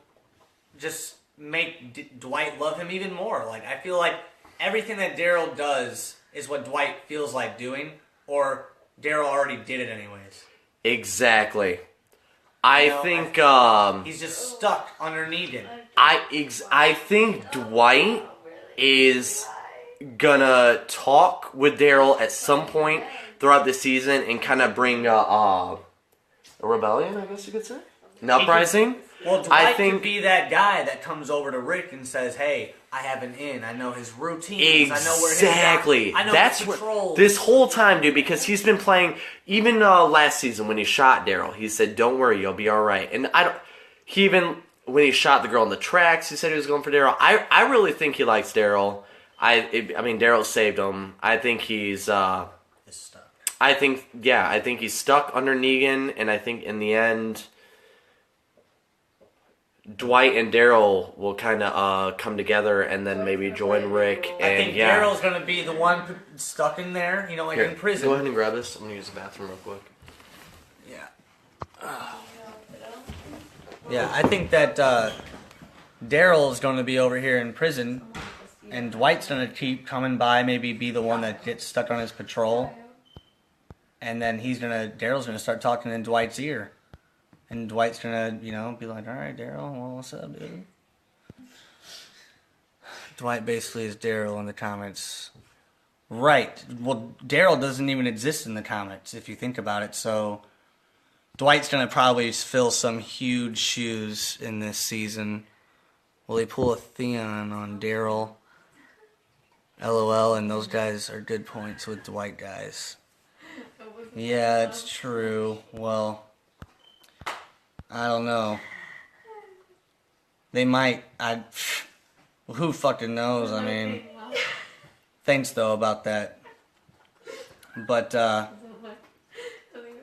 just make Dwight love him even more. Like, I feel like everything that Daryl does is what Dwight feels like doing, or Daryl already did it anyways. Exactly. He's just stuck under Negan. I think Dwight is gonna talk with Daryl at some point throughout the season and kind of bring a rebellion, I guess you could say, an uprising. Well, Dwight could be that guy that comes over to Rick and says, "Hey, I have an in. I know his routines. Exactly. I know That's his what controls." this whole time, dude. Because he's been playing. Even last season when he shot Daryl, he said, "Don't worry, you'll be all right." And I don't. He even when he shot the girl on the tracks, he said he was going for Daryl. I really think he likes Daryl. I mean, Daryl saved him. I think he's. Stuck. I think he's stuck under Negan, and I think in the end, Dwight and Daryl will kind of come together and then maybe join Rick. And I think Daryl's going to be the one stuck in there, like Here, in prison. Go ahead and grab this. I'm going to use the bathroom real quick. Yeah. Yeah, I think that Daryl is going to be over here in prison, and Dwight's going to keep coming by, maybe be the one that gets stuck on his patrol. And then Daryl's going to start talking in Dwight's ear. And Dwight's going to, be like, "All right, Daryl, well, what's up, dude?" Dwight basically is Daryl in the comics. Right. Well, Daryl doesn't even exist in the comics, if you think about it. So Dwight's going to probably fill some huge shoes in this season. Will he pull a Theon on Daryl? LOL, and those guys are good points with Dwight guys. Yeah, it's true. Well, I don't know. They might. Who fucking knows? I mean, thanks though about that. But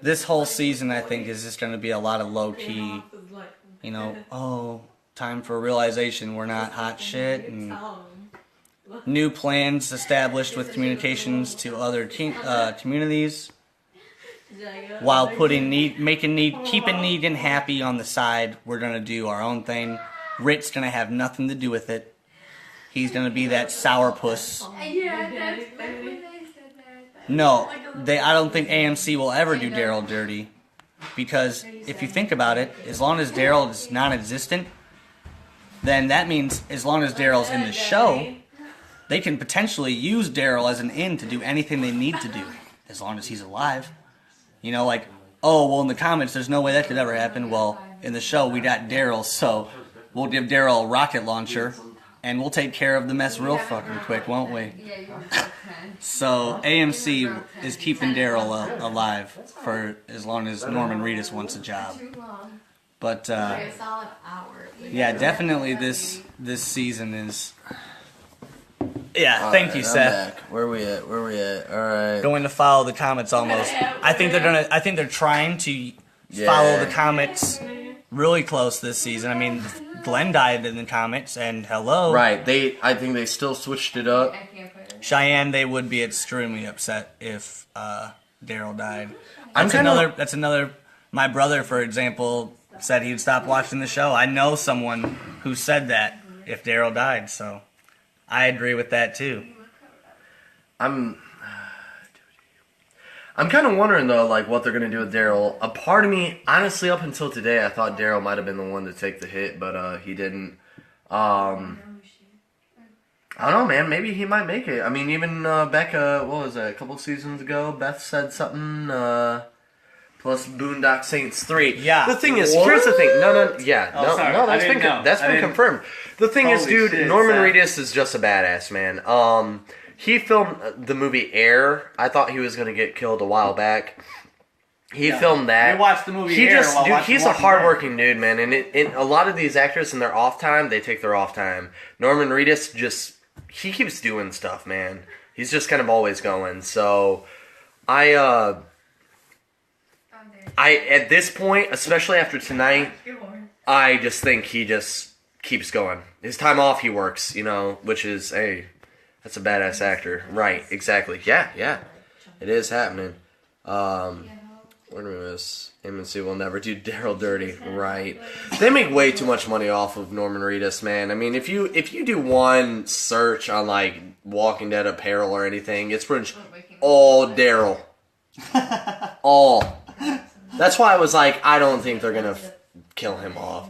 this whole season, I think, is just going to be a lot of low key. Time for realization we're not hot shit, and new plans established with communications to other communities. While keeping Negan happy on the side, we're gonna do our own thing. Rick's gonna have nothing to do with it. He's gonna be that sourpuss. Yeah, that's what they said that. No, I don't think AMC will ever do Daryl dirty, because if you think about it, as long as Daryl is non-existent, then that means as long as Daryl's in the show, they can potentially use Daryl as an in to do anything they need to do, as long as he's alive. In the comics, there's no way that could ever happen. Well, in the show, we got Daryl, so we'll give Daryl a rocket launcher, and we'll take care of the mess real fucking quick, won't we? So AMC is keeping Daryl alive for as long as Norman Reedus wants a job. But yeah, definitely this season is. Yeah, thank you, Seth. Back. Where we at? All right. Going to follow the comics almost. I think they're trying to follow the comics really close this season. I mean, Glenn died in the comics, and hello. Right. I think they still switched it up. Cheyenne, they would be extremely upset if Daryl died. That's another. My brother, for example, said he'd stop watching the show. I know someone who said that if Daryl died, so I agree with that too. I'm kind of wondering though, what they're gonna do with Daryl. A part of me, honestly, up until today, I thought Daryl might have been the one to take the hit, but he didn't. I don't know, man. Maybe he might make it. I mean, even Becca, what was that? A couple seasons ago, Beth said something. Plus Boondock Saints 3. Yeah. The thing is, here's the thing. No, sorry. That's been confirmed. The thing is, dude, shit, Norman Seth. Reedus is just a badass, man. He filmed the movie Air. I thought he was gonna get killed a while back. He filmed that. We watched the movie Air while watching he's a Walking hardworking dude, man. And a lot of these actors in their off time, they take their off time. Norman Reedus he keeps doing stuff, man. He's just kind of always going. So, at this point, especially after tonight, I just think he just keeps going. His time off, he works, which is, hey, that's a badass actor. Right, exactly. Yeah, it is happening. What do we miss? MNC will never do Daryl dirty. Right. They make way too much money off of Norman Reedus, man. I mean, if you do one search on like Walking Dead apparel or anything, it's pretty much all Daryl. All. That's why I was like, I don't think they're gonna kill him off.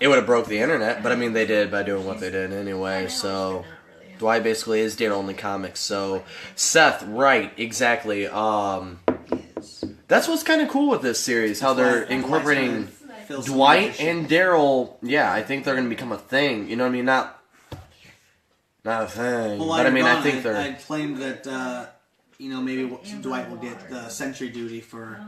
It would have broke the internet, but I mean they did by doing what they did anyway. So Dwight basically is Daryl in the comics. So Seth, right? Exactly. That's what's kind of cool with this series, how they're incorporating Dwight and Daryl. Yeah, I think they're going to become a thing. You know what I mean? Not a thing, Well, but I mean, gone, I think they're. I claimed that maybe Dwight will get the sentry duty for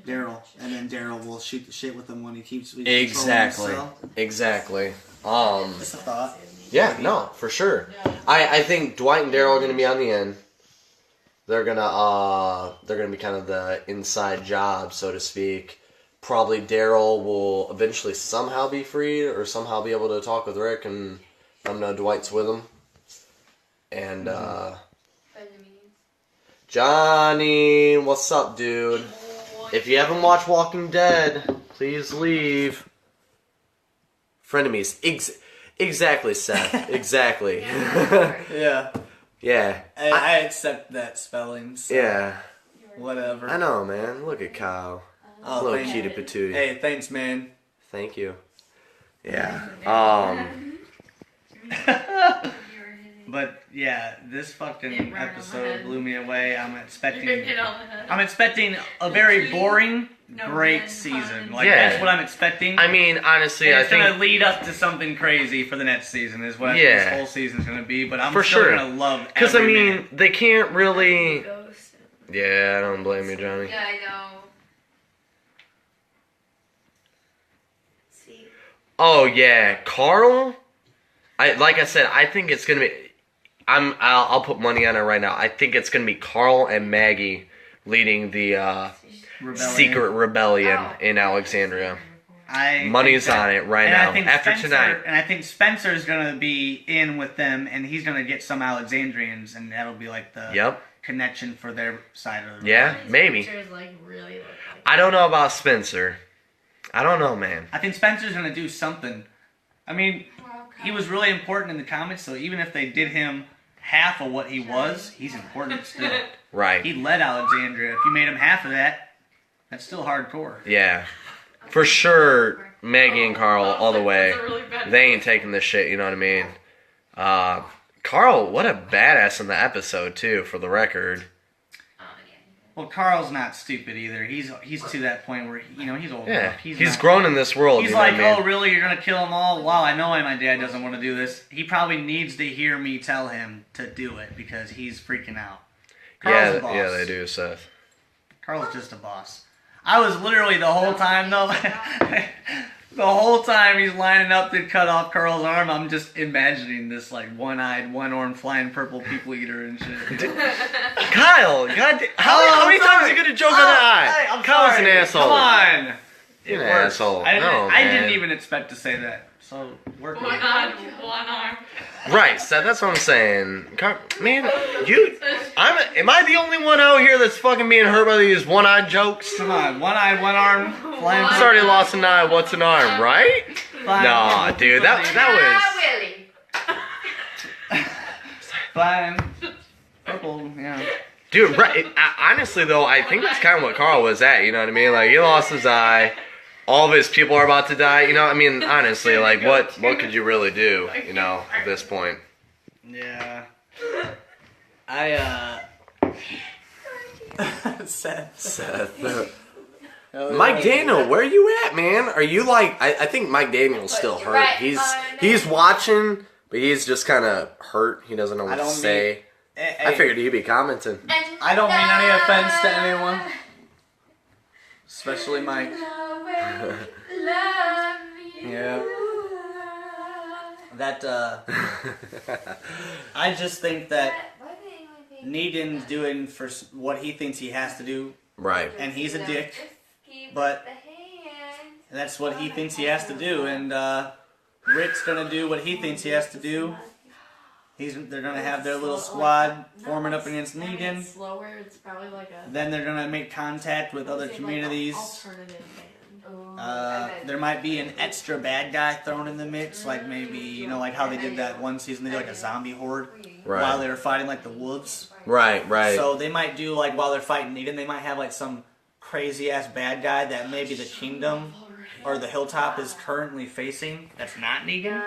Daryl, and then Daryl will shoot the shit with him when he keeps Exactly. Exactly. Just a thought. Yeah, no, for sure. I think Dwight and Daryl are going to be on the end. They're gonna be kind of the inside job, so to speak. Probably Daryl will eventually somehow be freed or somehow be able to talk with Rick, and I don't know, Dwight's with him. And Johnny, what's up, dude? If you haven't watched Walking Dead, please leave. Frenemies. Exactly, Seth. Exactly. Yeah. Yeah. I accept that spelling. So Yeah. Whatever. I know, man. Look at Kyle. Oh, Little thank cutie you. patootie. Hey, thanks, man. Thank you. Yeah. But yeah, this fucking episode blew me away. I'm You're expecting a That's very really- boring, No, great that's season. fun. Like Yeah. that's what I'm expecting. I mean, honestly, I it's gonna think lead up to something crazy for the next season. Is what Yeah. this whole season's gonna be. But I'm For still sure. gonna love. because I every mean minute. they can't really. Ghost. Yeah, I don't blame you, Johnny. Yeah, I know. See. Oh yeah, Carl. I said, I think it's gonna be. I'll put money on it right now. I think it's gonna be Carl and Maggie leading the Rebellion. secret rebellion Oh. in Alexandria. I Money's think that- on it right and I now. think After Spencer- tonight. and I think Spencer's gonna be in with them, and he's gonna get some Alexandrians, and that'll be like the Yep. connection for their side of the Yeah, rebellion. maybe. Pictures, like, really look like I don't know about Spencer. I don't know, man. I think Spencer's gonna do something. I mean, he was really important in the comics, so even if they did him half of what he was, he's important still. Right. He led Alexandria. If you made him half of that, that's still hardcore. Yeah. For sure, Maggie and Carl all the way. That's a really bad They ain't taking this shit, you know what I mean? Carl, what a badass in the episode, too, for the record. Oh, yeah. Well, Carl's not stupid either. He's to that point where he's old Yeah. enough. He's not- grown in this world, He's you know like, what I mean? oh, really? You're gonna kill them all? Wow, I know why my dad doesn't want to do this. He probably needs to hear me tell him to do it because he's freaking out. Carl's a boss. Yeah, they do, Seth. Carl's just a boss. I was literally the whole time though. The whole time he's lining up to cut off Carl's arm, I'm just imagining this like one-eyed, one-armed, flying purple people eater and shit. Kyle, how many times are you gonna joke on the eye? I'm Kyle's sorry. an asshole. Come on. You're an It works. asshole. I didn't, No, I man. didn't even expect to say that. So work Oh with my it. god, one arm. Right, Seth, that's what I'm saying. Man, am I the only one out here that's fucking being hurt by these one-eyed jokes? Come on, one-eyed, one-armed, flying It's already lost an eye, what's an arm, right? flying Nah, purple dude, people that eater. Willie. Flying purple, yeah. Dude, right, honestly though, I think that's kind of what Carl was at, you know what I mean? Like, he lost his eye, all of his people are about to die, you know, I mean, honestly, like, what could you really do, you know, at this point? Yeah. Seth. Mike Daniel, where you at, man? Are you like, I think Mike Daniel's still hurt. Right, He's watching, but he's just kind of hurt. He doesn't know what to don't say. Hey, I figured he'd be commenting. I don't mean any offense to anyone, especially Mike. Yeah. That, I just think that Negan's doing for what he thinks he has to do, Right. and he's a dick, but that's what he thinks he has to do, and Rick's gonna do what he thinks he has to do. They're gonna have their little squad forming up against Negan. Negan. Slower. It's probably like a. Then they're gonna make contact with other Like communities. alternative band. There might be an extra bad guy thrown in the mix, like maybe like how they did that one season. They did like a zombie horde Right. while they were fighting like the wolves. Right. So they might do like while they're fighting Negan, they might have like some crazy ass bad guy that maybe the kingdom or the hilltop is currently facing. That's not Negan,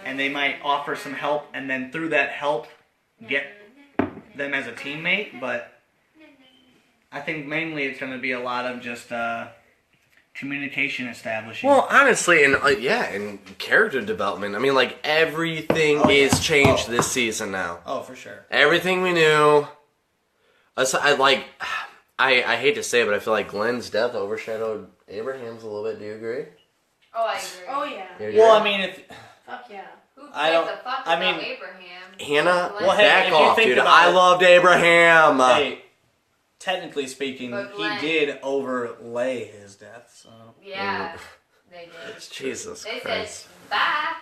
and they might offer some help, and then through that help, get them as a teammate. But I think mainly it's going to be a lot of just communication establishing. Well, honestly, and character development. I mean, like everything is changed this season now. Oh, for sure. Everything we knew. I hate to say it, but I feel like Glenn's death overshadowed Abraham's a little bit. Do you agree? Oh, I agree. Oh yeah. You agree? Well, I mean, if Fuck yeah. Who cares I don't- the fuck I about mean, Abraham? Hannah, Well, hey, back if you off, think dude. about I it- loved Abraham. hey, technically speaking, But he Glenn- did overlay his death. So Yeah, they did. Jesus They Christ. said, bye.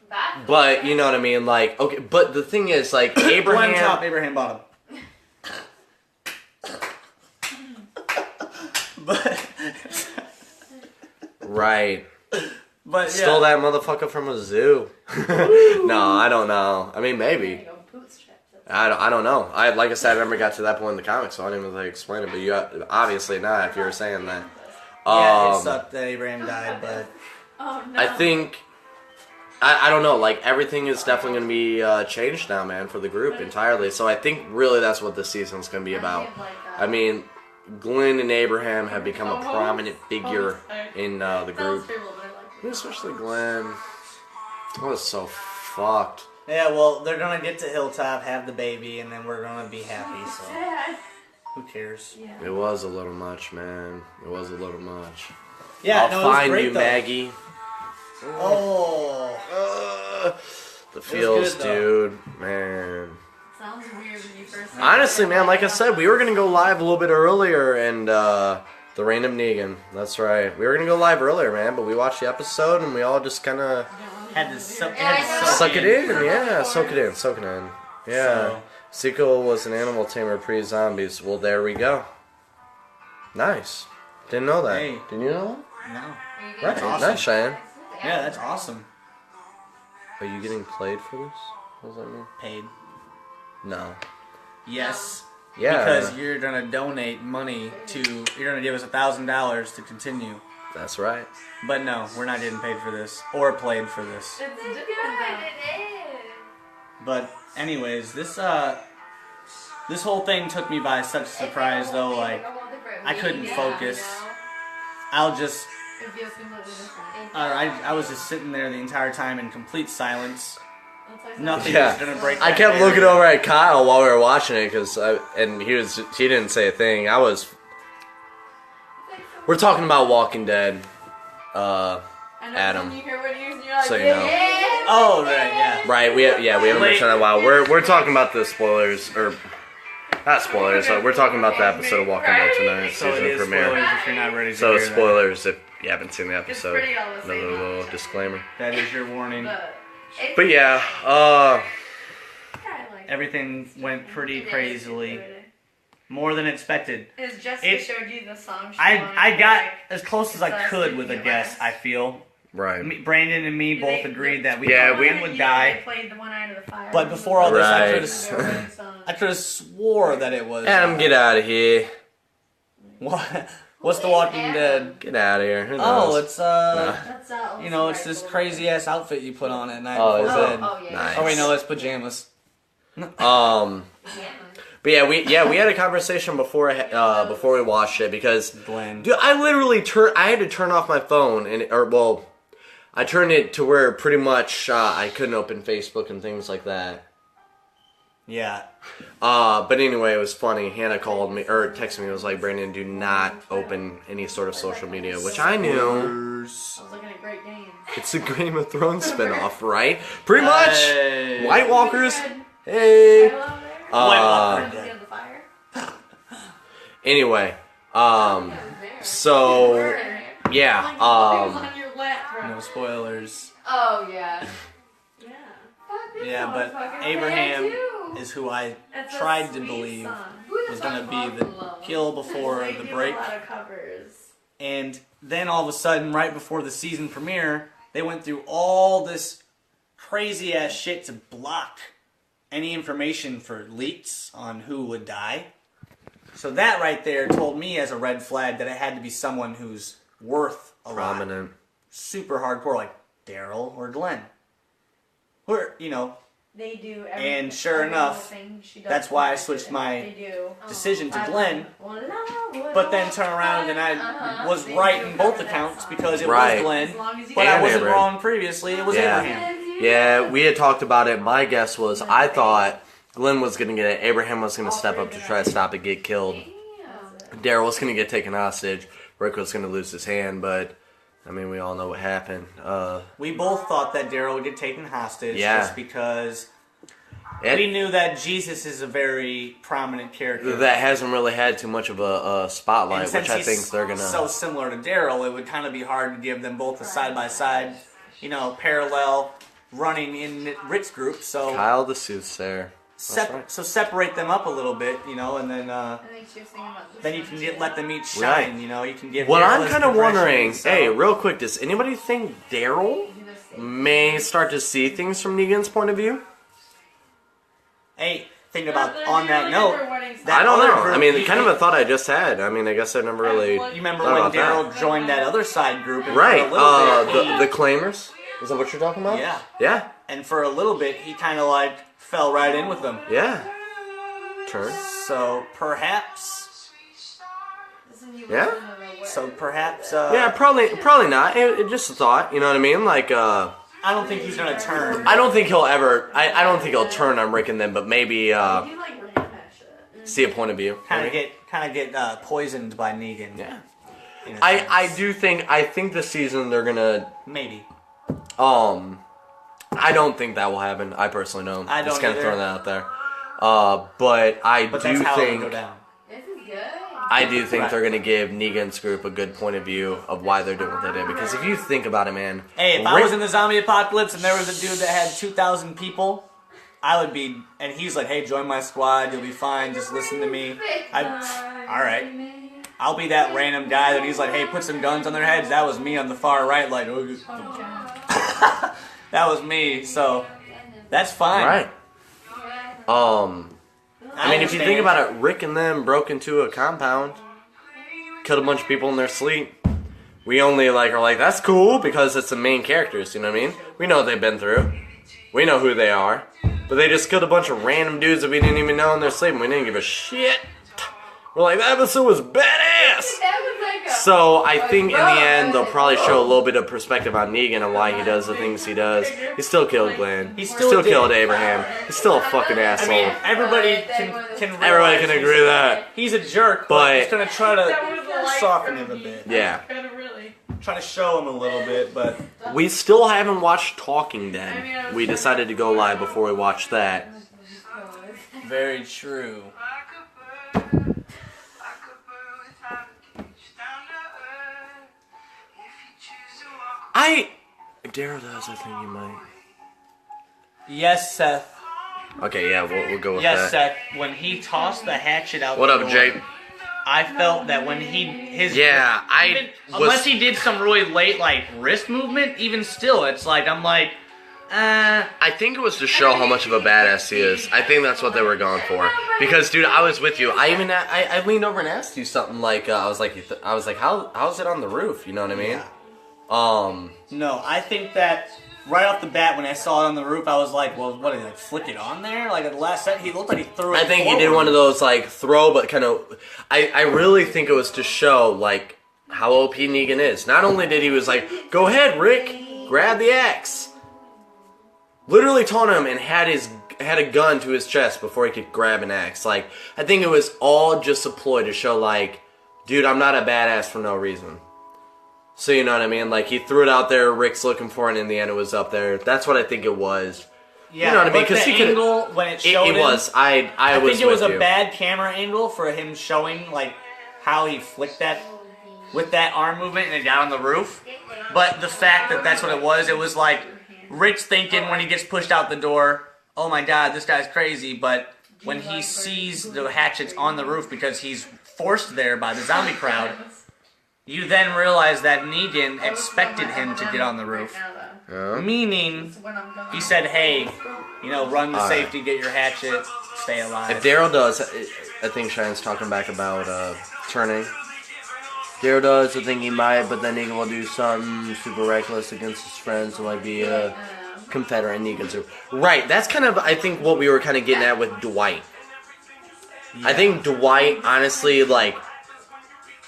Bye. But you know what I mean, like okay. But the thing is, like Glenn top, Abraham. Abraham bottom. but Right. but yeah. Stole that motherfucker from a zoo. No, I don't know. I mean, There maybe. you go. Bootstraps. I don't know. Like I said, I never got to that point in the comics, so I didn't even like, explain it. But you obviously not if you were saying that. Yeah, it sucked that Abraham died, but Oh no. I think I don't know. Like everything is definitely going to be changed now, man, for the group entirely. So I think really that's what this season's going to be about. I mean, Glenn and Abraham have become a prominent figure in the group. Especially Glenn. That was so fucked. yeah, well, they're gonna get to Hilltop, have the baby, and then we're gonna be happy. So who cares? Yeah. It was a little much, man. It was a little much. Yeah, I'll no, it was find great, you, though. Maggie. Oh, The feels, good, though. dude. Man. Sounds weird when you first. say Honestly, it. man, like I said, we were gonna go live a little bit earlier, and the Random Negan. That's right. We were gonna go live earlier, man, but we watched the episode, and we all just kind of had to suck suck it in, and yeah, soak it in. Yeah. So- Sequel was an animal tamer pre-zombies. Well, there we go. Nice. Didn't know that. Hey. Didn't you know No. that? That's Right. awesome. Nice, Cheyenne. Yeah, that's awesome. Are you getting played for this? What does that mean? Paid. No. Yes. Yeah. Because you're gonna donate money you're gonna give us $1,000 to continue. That's right. But no, we're not getting paid for this or played for this. It's Good, good. it is. But anyways, this whole thing took me by such a surprise though. Like I couldn't focus. I'll just It feels completely different. I was just sitting there the entire time in complete silence. That's like Nothing Yeah. was gonna break. I that kept looking barrier. over at Kyle while we were watching it and he didn't say a thing. We're talking about Walking Dead. I know Adam. when you hear what you're like, So you know. yeah. Oh right, yeah. Right, we haven't Wait. mentioned that in a while. We're talking about the spoilers or not spoilers. We're talking about the episode of Walking Dead tonight, So it season is premiere. spoilers if you're not ready to So hear spoilers if you haven't seen the episode. pretty all the same, Another little huh? disclaimer. that. That is your warning. But yeah, Everything went pretty crazily, more than expected. As Jessica It- showed you the song, she I wanted, got like, as close as I it's could us with a in guess. US. I feel right. Brandon and me both They- agreed that we Yeah, thought we- Glenn would die. They played the one Eye to the Fire. But before all this, Right. I could have swore that it was. Adam, get out of here. What? What's The Walking Dead? Get out of here. Who Oh, knows? it's That's it's this crazy ass outfit you put on at night Oh, before is bed. Oh yeah. Nice. Oh wait, no, it's pajamas. But yeah, we had a conversation before we watched it because Glenn. dude, I literally I had to turn off my phone I turned it to where pretty much I couldn't open Facebook and things like that. Yeah. But anyway, it was funny. Hannah called me or texted me. It was like, Brandon, do not open any sort of social media, which I knew. I was looking at Great Danes. It's a Game of Thrones spinoff, right? Pretty much. Hey. White Walkers. Hey. White Walker. Friends of the Fire. Anyway, so yeah, on your lap, bro. No spoilers. Oh, yeah. Yeah. Yeah, Oh, but fucking Abraham yeah, too. is who I That's a tried to sweet believe song. was going to be the kill before They the do break. a lot of covers. And then all of a sudden, right before the season premiere, they went through all this crazy ass shit to block any information for leaks on who would die. So that right there told me as a red flag that it had to be someone who's worth a lot. Prominent. Super hardcore, like Daryl or Glenn. Where, you know, They do. And sure every enough, little thing she does that's why I connected. switched my They do. decision to I Glenn. would But then turn around and I was They right do in both cover that accounts song. because it Right. was Glenn. As long as you But I And wasn't Abraham. wrong previously. It was Yeah. Abraham. Yeah, we had talked about it. My guess was I thought Glenn was going to get it. Abraham was going to step up to try to stop it, get killed. Daryl was going to get taken hostage. Rick was going to lose his hand, but I mean, we all know what happened. We both thought that Daryl would get taken hostage Yeah. just because It- we knew that Jesus is a very prominent character. that hasn't really had too much of a And spotlight, since which I he's think they're going so to. similar to Daryl, it would kind of be hard to give them both a side-by-side, parallel running in Rick's group. So Kyle the Soothsayer. That's right. so separate them up a little bit, and then I think she was thinking about this then you one, can too. let them each shine. Right. You can give. What Daryl I'm his kind of progression, wondering, so- hey, real quick, does anybody think Daryl may start to see things from Negan's point of view? Hey, think They're about doing on that like note. their wedding that I don't other know. group, I mean, you- kind of a thought I just had. I mean, I guess I never really. You remember thought when about that. Daryl joined that other side group? And Right. For a little bit, The Claimers. Is that what you're talking about? Yeah. Yeah. And for a little bit, he kind of like fell right in with them. Yeah. Turn. So perhaps. Isn't he Yeah? within the wedding? So perhaps. Yeah, probably not. It just a thought. You know what I mean? Like, I don't think he's gonna turn. I don't think he'll ever. I don't think he'll turn on Rick and them, but maybe I do like ran that shit. see a point of view. Kind of maybe. get poisoned by Negan. Yeah. in a I sense. think this season they're gonna Maybe. I don't think that will happen. I personally don't. I don't Just kind of either. throwing that out there. But I But do that's how it think would go down. This is good. I do think Right. they're gonna give Negan's group a good point of view of why they're doing what they did. Because if you think about it, man, Hey, if I Rick- was in the zombie apocalypse and there was a dude that had 2,000 people, I would be. And he's like, "Hey, join my squad. You'll be fine. Just listen to me." All right. I'll be that random guy that he's like, "Hey, put some guns on their heads." That was me on the far right, like, "Oh, that was me." So that's fine. right? I mean, if you think about it, Rick and them broke into a compound, killed a bunch of people in their sleep. We only are like, that's cool because it's the main characters, you know what I mean? We know what they've been through. We know who they are. But they just killed a bunch of random dudes that we didn't even know in their sleep and we didn't give a shit. We're like, that episode was badass! That was like a So I think in the end they'll probably show a little bit of perspective on Negan and why he does the things he does. He still killed Glenn. He He still still did. killed Abraham. He's still a fucking I asshole. mean, everybody can Everybody realize can agree with that. he's a jerk, But- but he's gonna try That was the to light soften for him a me. bit. Yeah. Kinda really. Try to show him a little bit, but We still haven't watched Talking Dead. We decided to go live before we watched that. very true. Daryl does, I think you might. Yes, Seth. Okay, yeah, we'll go with Yes, that. Seth. When he tossed the hatchet out What the up, door, Jake? I felt that when his Yeah, even, I unless was. he did some really late wrist movement, even still, it's like I'm like, I think it was to show how much of a badass he is. I think that's what they were going for. Because, dude, I was with you. I leaned over and asked you something like, I was like, how's it on the roof? You know what I mean? No, I think that right off the bat when I saw it on the roof, I was like, well, what did he flick it on there? Like at the last second, he looked like he threw it. I think he did forward. one of those throw, but kind of. I really think it was to show how OP Negan is. Not only did he was like, go ahead, Rick, grab the axe. Literally told him and had a gun to his chest before he could grab an axe. I think it was all just a ploy to show dude, I'm not a badass for no reason. So you know what I mean? He threw it out there. Rick's looking for it, and in the end, it was up there. That's what I think it was. Yeah, you know what I mean? but Because the he could. angle when it showed It him, was. I I was think it was with a you. bad camera angle for him showing how he flicked that with that arm movement and it got on the roof. But the fact that that's what it was like Rick's thinking when he gets pushed out the door, oh my god, this guy's crazy, but when he sees the hatchets on the roof because he's forced there by the zombie crowd, you then realize that Negan expected him to get on the roof. Yeah. Meaning, he said, hey, you know, run to safety, get your hatchet, stay alive. If Daryl does, I think Cheyenne's talking back about turning. Daryl does, I think he might, but then Negan will do something super reckless against his friends. It might be a Confederate Negan too. Right, that's kind of, I think, what we were kind of getting at with Dwight. I think Dwight, honestly, like,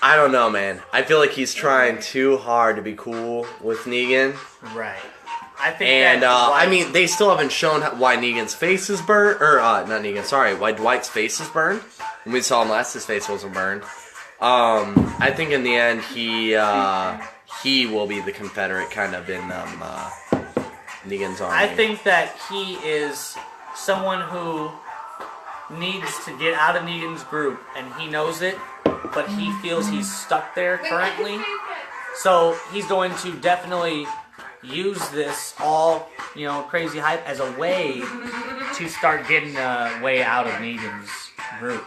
I don't know, man. I feel like he's trying too hard to be cool with Negan. Right. I think And, that I mean, they still haven't shown why Negan's face is burned. Or, not Negan, sorry. Why Dwight's face is burned. When we saw him last, his face wasn't burned. I think in the end, he will be the Confederate kind of in Negan's army. I think that he is someone who needs to get out of Negan's group, and he knows it, but he feels he's stuck there currently. So he's going to definitely use this all, you know, crazy hype as a way to start getting a way out of Negan's group.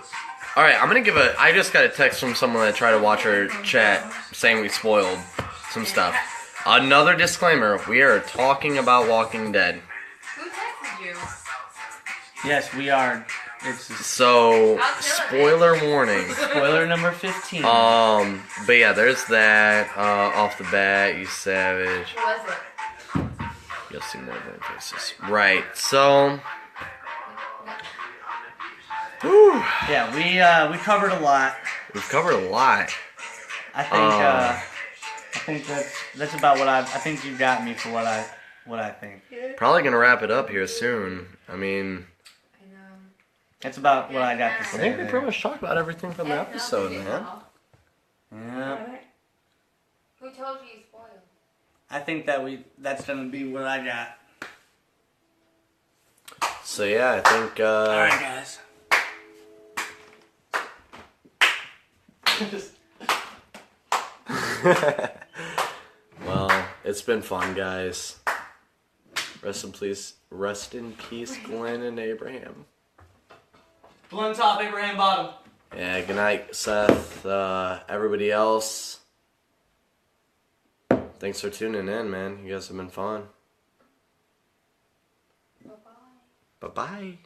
Alright, I'm gonna give I just got a text from someone that tried to watch our chat saying we spoiled some stuff. Another disclaimer, we are talking about Walking Dead. Who texted you? Yes, we are. It's So, spoiler warning. spoiler number 15. But yeah, there's that, off the bat, you savage. Who was it? You'll see more than faces. Right, so... Whew, Yeah, we covered a lot. we've covered a lot. I think that's about what I think you got me for what I think. Probably gonna wrap it up here soon. I mean... I know. That's about what I got to say. I think we there. pretty much talked about everything from the episode, man. Yeah. Who told you you spoiled? I think that's gonna be what I got. So yeah, I think, Alright, guys. well, it's been fun, guys. Rest in peace, Glenn and Abraham. Blunt top, Abraham bottom. Yeah, good night, Seth. Everybody else. Thanks for tuning in, man. You guys have been fun. Bye-bye. Bye-bye.